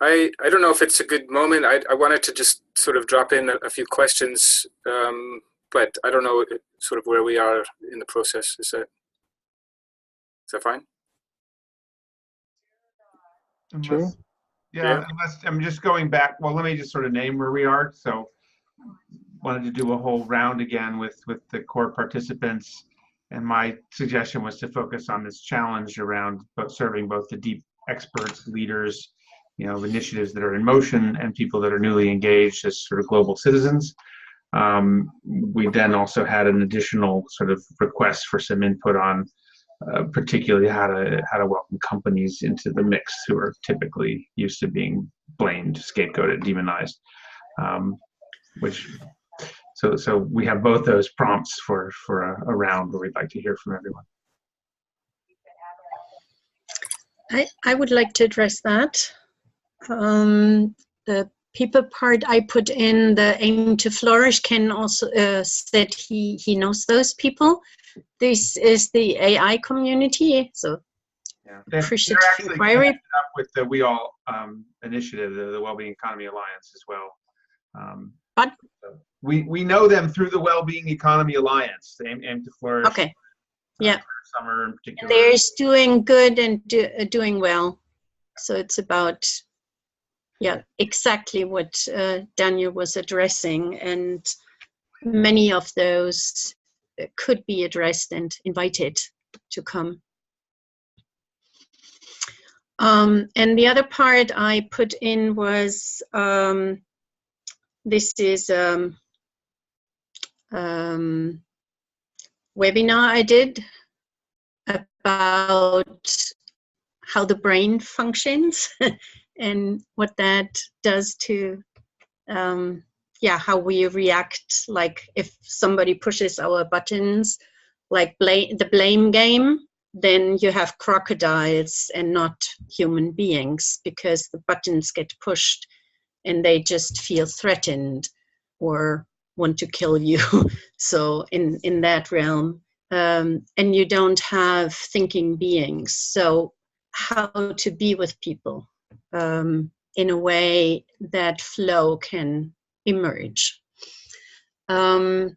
I don't know if it's a good moment. I wanted to just sort of drop in a few questions, but I don't know sort of where we are in the process. Is that fine? Sure. Unless I'm just going back. Well, let me just sort of name where we are. So wanted to do a whole round again with the core participants. And my suggestion was to focus on this challenge around serving both the deep experts, leaders, initiatives that are in motion, and people that are newly engaged as sort of global citizens. We then also had an additional sort of request for some input on particularly how to welcome companies into the mix who are typically used to being blamed, scapegoated, demonized. So we have both those prompts for a round where we'd like to hear from everyone. I would like to address that. The people part I put in, the aim to flourish, Ken also said he knows those people. This is the AI community, so appreciate the inquiry. Up with the We All initiative, the Wellbeing Economy Alliance as well. But we know them through the Wellbeing Economy Alliance. They aim to flourish. Okay. Yeah. Summer in particular. They're doing good and doing well. So it's about exactly what Daniel was addressing, and many of those could be addressed and invited to come. And the other part I put in was this is webinar I did about how the brain functions and what that does to how we react, like if somebody pushes our buttons, like the blame game, then you have crocodiles and not human beings, because the buttons get pushed and they just feel threatened or want to kill you. So in that realm, and you don't have thinking beings. So how to be with people in a way that flow can emerge. I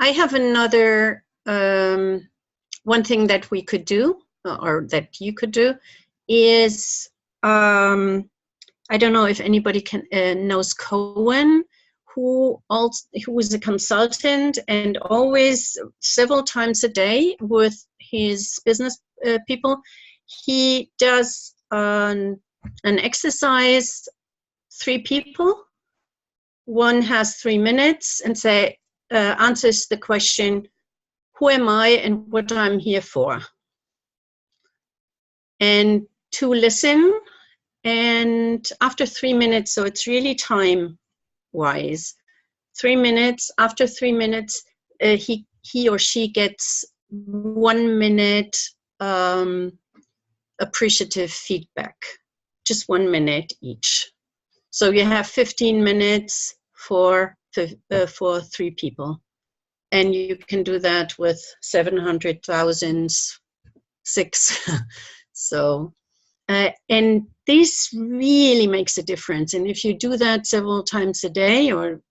have another one thing that we could do, or that you could do, is I don't know if anybody knows Cohen, who is a consultant and always several times a day with his business people, he does an exercise, 3 people. One has 3 minutes and answers the question, who am I and what I'm here for? And 2 listen. And after 3 minutes, so it's really time-wise, 3 minutes, after 3 minutes, he or she gets 1 minute appreciative feedback, just 1 minute each. So you have 15 minutes for 3 people. And you can do that with 700,000, 6. So, and this really makes a difference. And if you do that several times a day or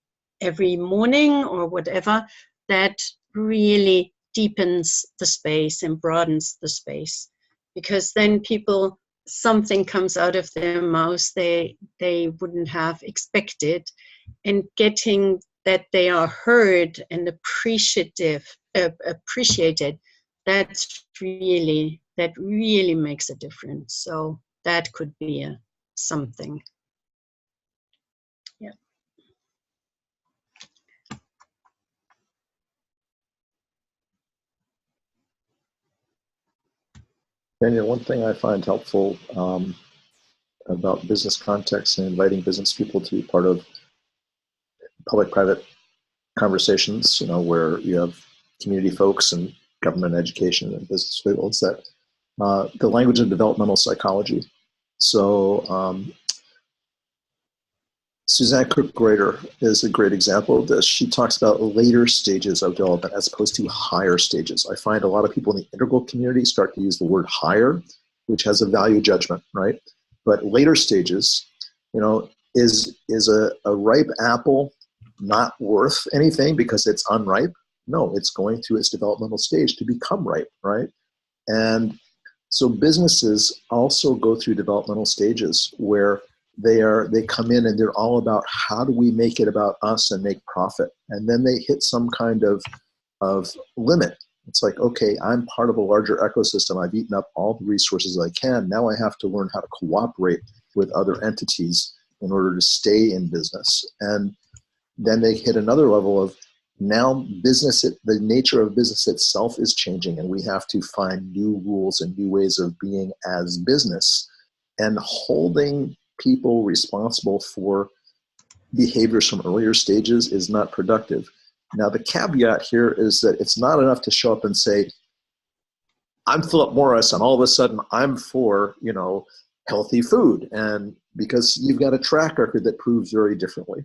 every morning or whatever, that really deepens the space and broadens the space. Because then people, something comes out of their mouths they wouldn't have expected, and getting that they are heard and appreciated, that really makes a difference. So that could be something. Yeah. Daniel, one thing I find helpful about business context and inviting business people to be part of public-private conversations, where you have community folks and government, education, and business people, is that the language of developmental psychology. So Suzanne Cook-Greuter is a great example of this. She talks about later stages of development as opposed to higher stages. I find a lot of people in the integral community start to use the word higher, which has a value judgment, right? But later stages, is a ripe apple not worth anything because it's unripe? No, it's going through its developmental stage to become ripe, right? And so businesses also go through developmental stages where they come in and they're all about how do we make it about us and make profit. And then they hit some kind of limit. It's like, okay, I'm part of a larger ecosystem. I've eaten up all the resources I can. Now I have to learn how to cooperate with other entities in order to stay in business. And then they hit another level of now the nature of business itself is changing, and we have to find new rules and new ways of being as business, and holding people responsible for behaviors from earlier stages is not productive. Now, the caveat here is that it's not enough to show up and say, I'm Philip Morris, and all of a sudden I'm for, healthy food, and because you've got a track record that proves very differently.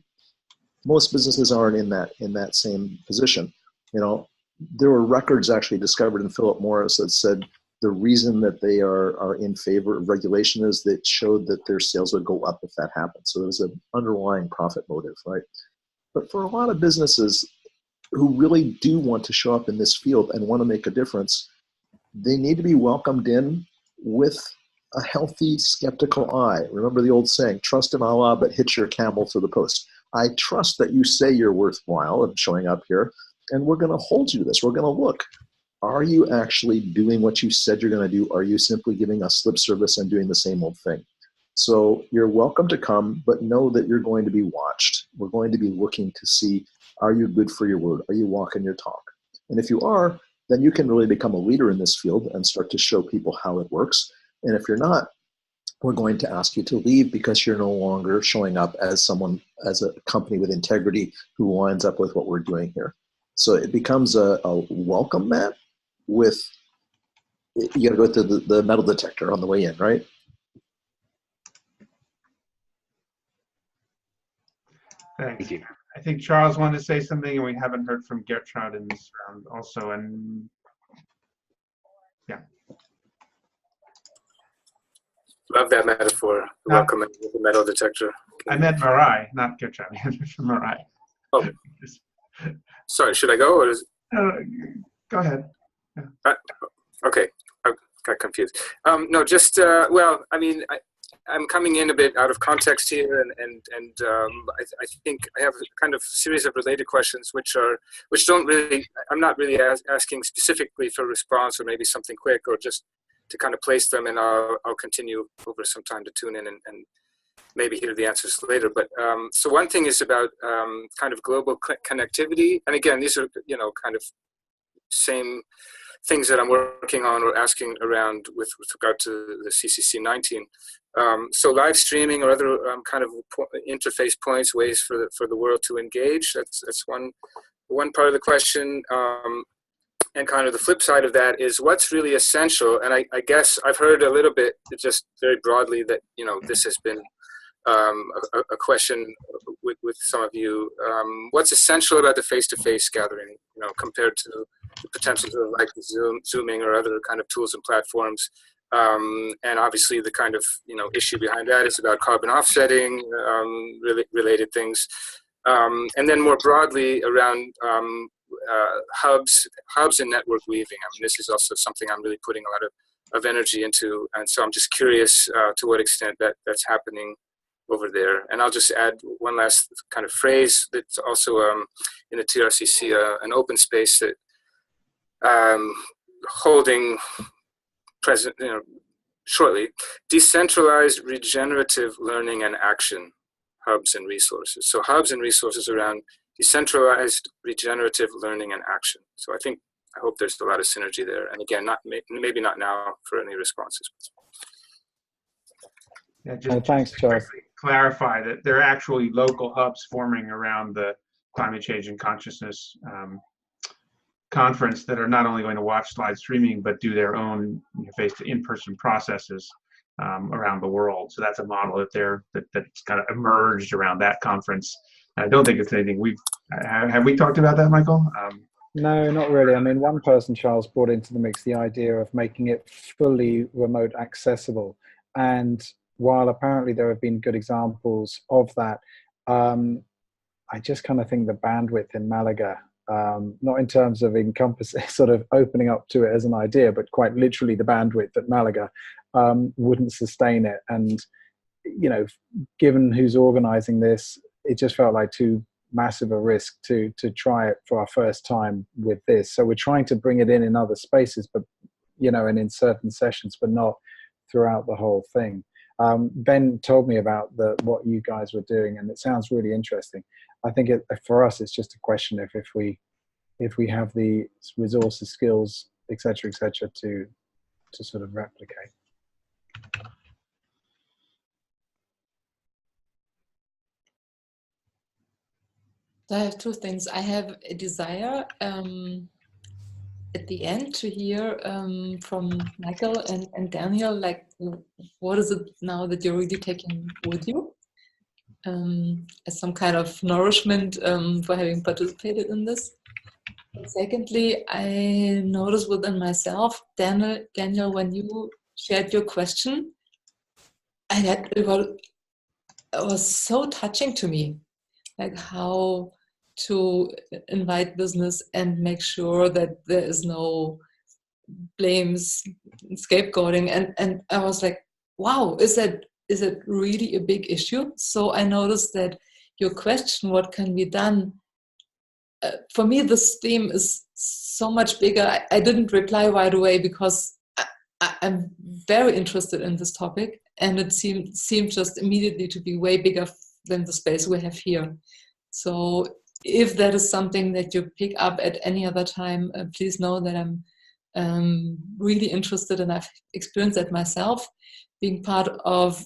Most businesses aren't in that same position. There were records actually discovered in Philip Morris that said the reason that they are in favor of regulation is that it showed that their sales would go up if that happened. So there was an underlying profit motive, right? But for a lot of businesses who really do want to show up in this field and want to make a difference, they need to be welcomed in with a healthy, skeptical eye. Remember the old saying, trust in Allah, but hitch your camel to the post. I trust that you say you're worthwhile of showing up here, and we're going to hold you to this. We're going to look. Are you actually doing what you said you're going to do? Are you simply giving us lip service and doing the same old thing? So you're welcome to come, but know that you're going to be watched. We're going to be looking to see, are you good for your word? Are you walking your talk? And if you are, then you can really become a leader in this field and start to show people how it works. And if you're not, we're going to ask you to leave because you're no longer showing up as a company with integrity who lines up with what we're doing here. So it becomes a welcome mat with, you got to go through the metal detector on the way in, right? Thank you. I think Charles wanted to say something, and we haven't heard from Gertrude in this round also. And yeah. Love that metaphor. Welcome with the metal detector. I meant Marai, not Gertrude. I meant Marai. Oh, sorry. Should I go or is? Go ahead. Yeah. Okay, I got confused. No, just well, I mean, I'm coming in a bit out of context here, and I think I have a kind of series of related questions, which don't really, I'm not really asking specifically for response or maybe something quick, or just to kind of place them, and I'll continue over some time to tune in and maybe hear the answers later. But so one thing is about kind of global connectivity, and again, these are kind of same things that I'm working on or asking around with regard to the CCC 19. So live streaming or other kind of interface points, ways for the world to engage. That's one part of the question. And kind of the flip side of that is what's really essential. And I guess I've heard a little bit, just very broadly, that this has been a question with some of you. What's essential about the face-to-face gathering, compared to the potentials of like Zooming or other kind of tools and platforms? And obviously the kind of issue behind that is about carbon offsetting, related things. And then more broadly around hubs and network weaving. I mean, this is also something I'm really putting a lot of energy into, and so I'm just curious to what extent that's happening over there. And I'll just add one last kind of phrase that's also in the TRCC, an open space that holding present, shortly, decentralized regenerative learning and action hubs and resources. So hubs and resources around decentralized regenerative learning and action. So I hope there's a lot of synergy there. And again, maybe not now for any responses. Yeah, just thanks, Charles. Clarify that there are actually local hubs forming around the Climate Change and Consciousness conference that are not only going to watch live streaming, but do their own in-person processes around the world. So that's a model that's kind of emerged around that conference. I don't think it's anything have we talked about that, Michael? No, not really. I mean, one person, Charles, brought into the mix the idea of making it fully remote accessible. And while apparently there have been good examples of that, I just kind of think the bandwidth in Malaga, not in terms of encompassing, sort of opening up to it as an idea, but quite literally the bandwidth at Malaga wouldn't sustain it. And, given who's organizing this, it just felt like too massive a risk to try it for our first time with this. So we're trying to bring it in other spaces, but, and in certain sessions, but not throughout the whole thing. Ben told me about what you guys were doing, and it sounds really interesting. I think for us, it's just a question if we have the resources, skills, et cetera, to sort of replicate. I have two things. I have a desire at the end to hear from Michael and Daniel, like, what is it now that you're really taking with you as some kind of nourishment for having participated in this? And secondly, I noticed within myself, Daniel, when you shared your question, it was so touching to me, like how to invite business and make sure that there is no blames, scapegoating, and I was like, wow, is it really a big issue? So I noticed that your question, what can be done, for me this theme is so much bigger. I didn't reply right away because I'm very interested in this topic, and it seemed just immediately to be way bigger than the space we have here. So if that is something that you pick up at any other time, please know that I'm really interested, and I've experienced that myself, being part of,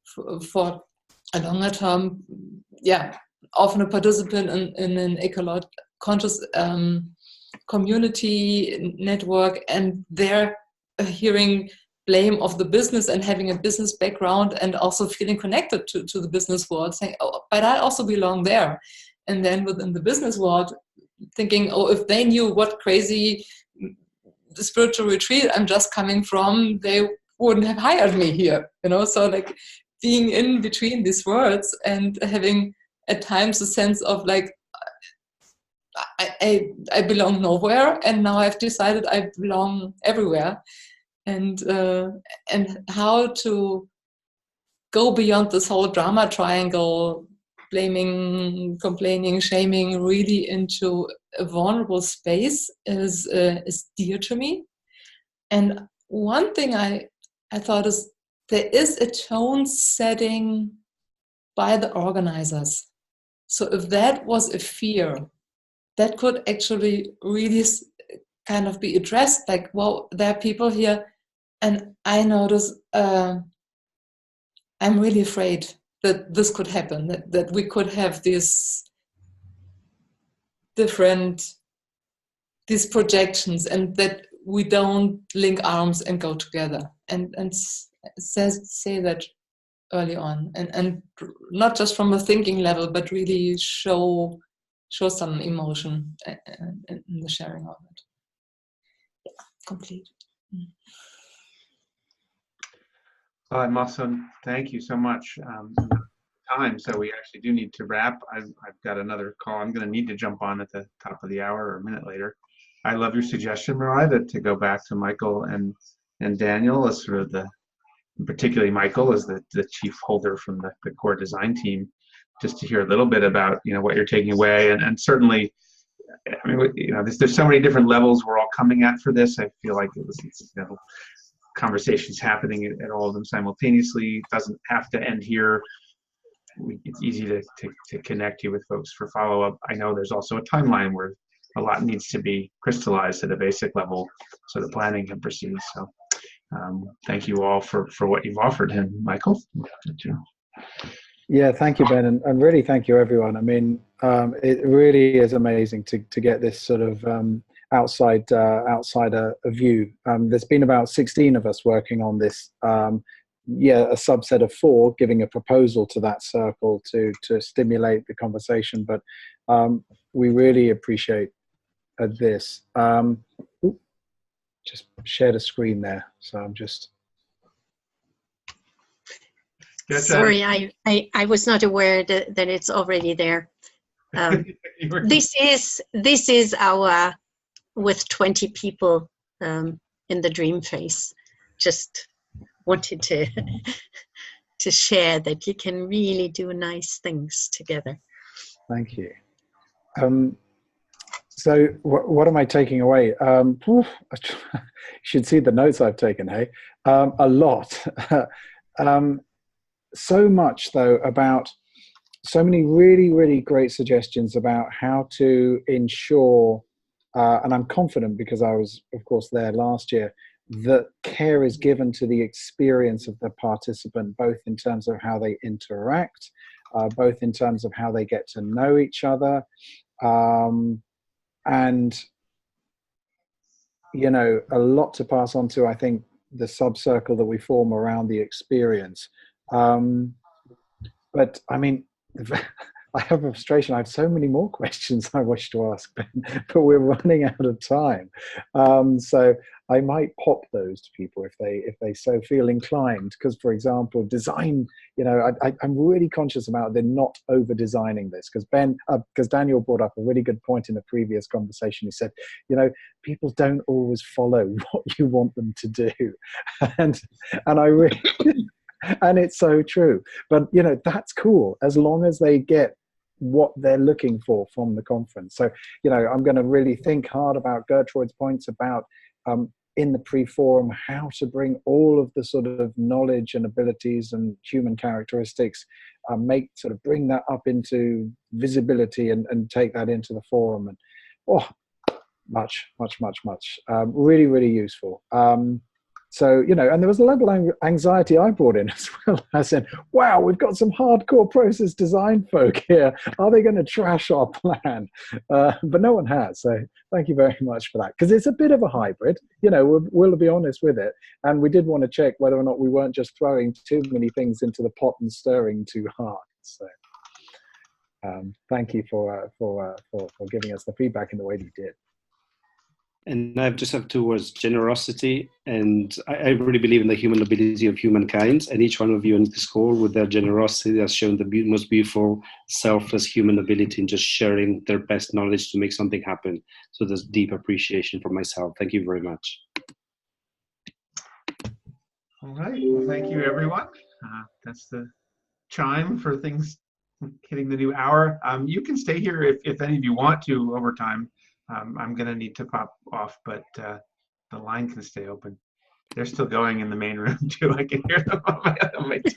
for a longer term, often a participant in an conscious community network, and they're hearing blame of the business and having a business background and also feeling connected to the business world, saying, oh, but I also belong there. And then within the business world, thinking, oh, if they knew what crazy spiritual retreat I'm just coming from, they wouldn't have hired me here, So like being in between these worlds and having at times a sense of like, I belong nowhere, and now I've decided I belong everywhere. and how to go beyond this whole drama triangle, blaming, complaining, shaming, really into a vulnerable space is dear to me. And one thing I thought is there is a tone setting by the organizers. So if that was a fear, that could actually really kind of be addressed, like, well, there are people here, and I notice I'm really afraid that this could happen, that we could have these projections, and that we don't link arms and go together, and say that early on, and not just from a thinking level, but really show some emotion in the sharing of it. Yeah, complete. Awesome. Thank you so much. Time, so we actually do need to wrap. I've got another call I'm going to need to jump on at the top of the hour or a minute later. I love your suggestion, Mariah, that to go back to Michael and Daniel as sort of particularly Michael as the chief holder from the core design team, just to hear a little bit about what you're taking away, and certainly, I mean, there's so many different levels we're all coming at for this. I feel like it's conversations happening at all of them simultaneously. It doesn't have to end here. It's easy to connect you with folks for follow-up. I know there's also a timeline where a lot needs to be crystallized at a basic level so the planning can proceed. So thank you all for what you've offered him, Michael. Yeah, thank you, Ben, and really thank you, everyone. I mean, it really is amazing to get this sort of outsider view. There's been about 16 of us working on this. A subset of 4 giving a proposal to that circle to stimulate the conversation, but we really appreciate this. Just shared a screen there, so I'm just sorry, I was not aware that it's already there. This is our with 20 people in the dream phase. Just wanted to share that you can really do nice things together. Thank you. So what am I taking away? You should see the notes I've taken, hey? A lot. So much, though, about so many really, really great suggestions about how to ensure, and I'm confident because I was, of course, there last year, that care is given to the experience of the participant, both in terms of how they interact, both in terms of how they get to know each other, and, a lot to pass on to, I think, the sub-circle that we form around the experience. But, I mean, I have a frustration. I have so many more questions I wish to ask, Ben, but we're running out of time. So I might pop those to people if they so feel inclined. Because, for example, design. I'm really conscious about they're not over designing this. Because Daniel brought up a really good point in a previous conversation. He said, people don't always follow what you want them to do, and I really. And it's so true. But, that's cool as long as they get what they're looking for from the conference. So, I'm going to really think hard about Gertrude's points about in the pre-forum, how to bring all of the sort of knowledge and abilities and human characteristics, bring that up into visibility and take that into the forum. And much. Really, really useful. So, and there was a level of anxiety I brought in as well. I said, wow, we've got some hardcore process design folk here. Are they going to trash our plan? But no one has. So thank you very much for that. Because it's a bit of a hybrid. We'll be honest with it. And we did want to check whether or not we weren't just throwing too many things into the pot and stirring too hard. So thank you for giving us the feedback in the way that you did. And I just have 2 words: generosity. And I really believe in the human ability of humankind. And each one of you in this call, with their generosity, has shown the most beautiful, selfless human ability in just sharing their best knowledge to make something happen. So there's deep appreciation for myself. Thank you very much. All right. Well, thank you, everyone. That's the chime for things hitting the new hour. You can stay here if any of you want to over time. I'm going to need to pop off, but the line can stay open. They're still going in the main room too. I can hear them on my tablet.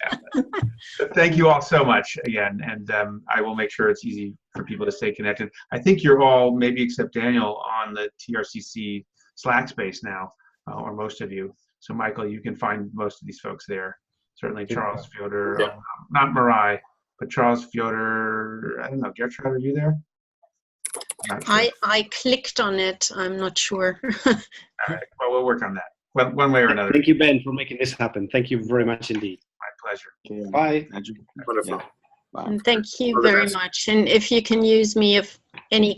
Thank you all so much again, and I will make sure it's easy for people to stay connected. I think you're all, maybe except Daniel, on the TRCC Slack space now, or most of you. So Michael, you can find most of these folks there. Certainly Charles Fyodor, Yeah. not Marai, but Charles Fyodor. I don't know, Gertrude, are you there? Not sure. I clicked on it. I'm not sure. All right. Well, we'll work on that one way or another. Thank you, Ben, for making this happen. Thank you very much indeed. My pleasure. Bye. Wonderful. Yeah. Bye. And thank you All the very best. much. And if you can use me if any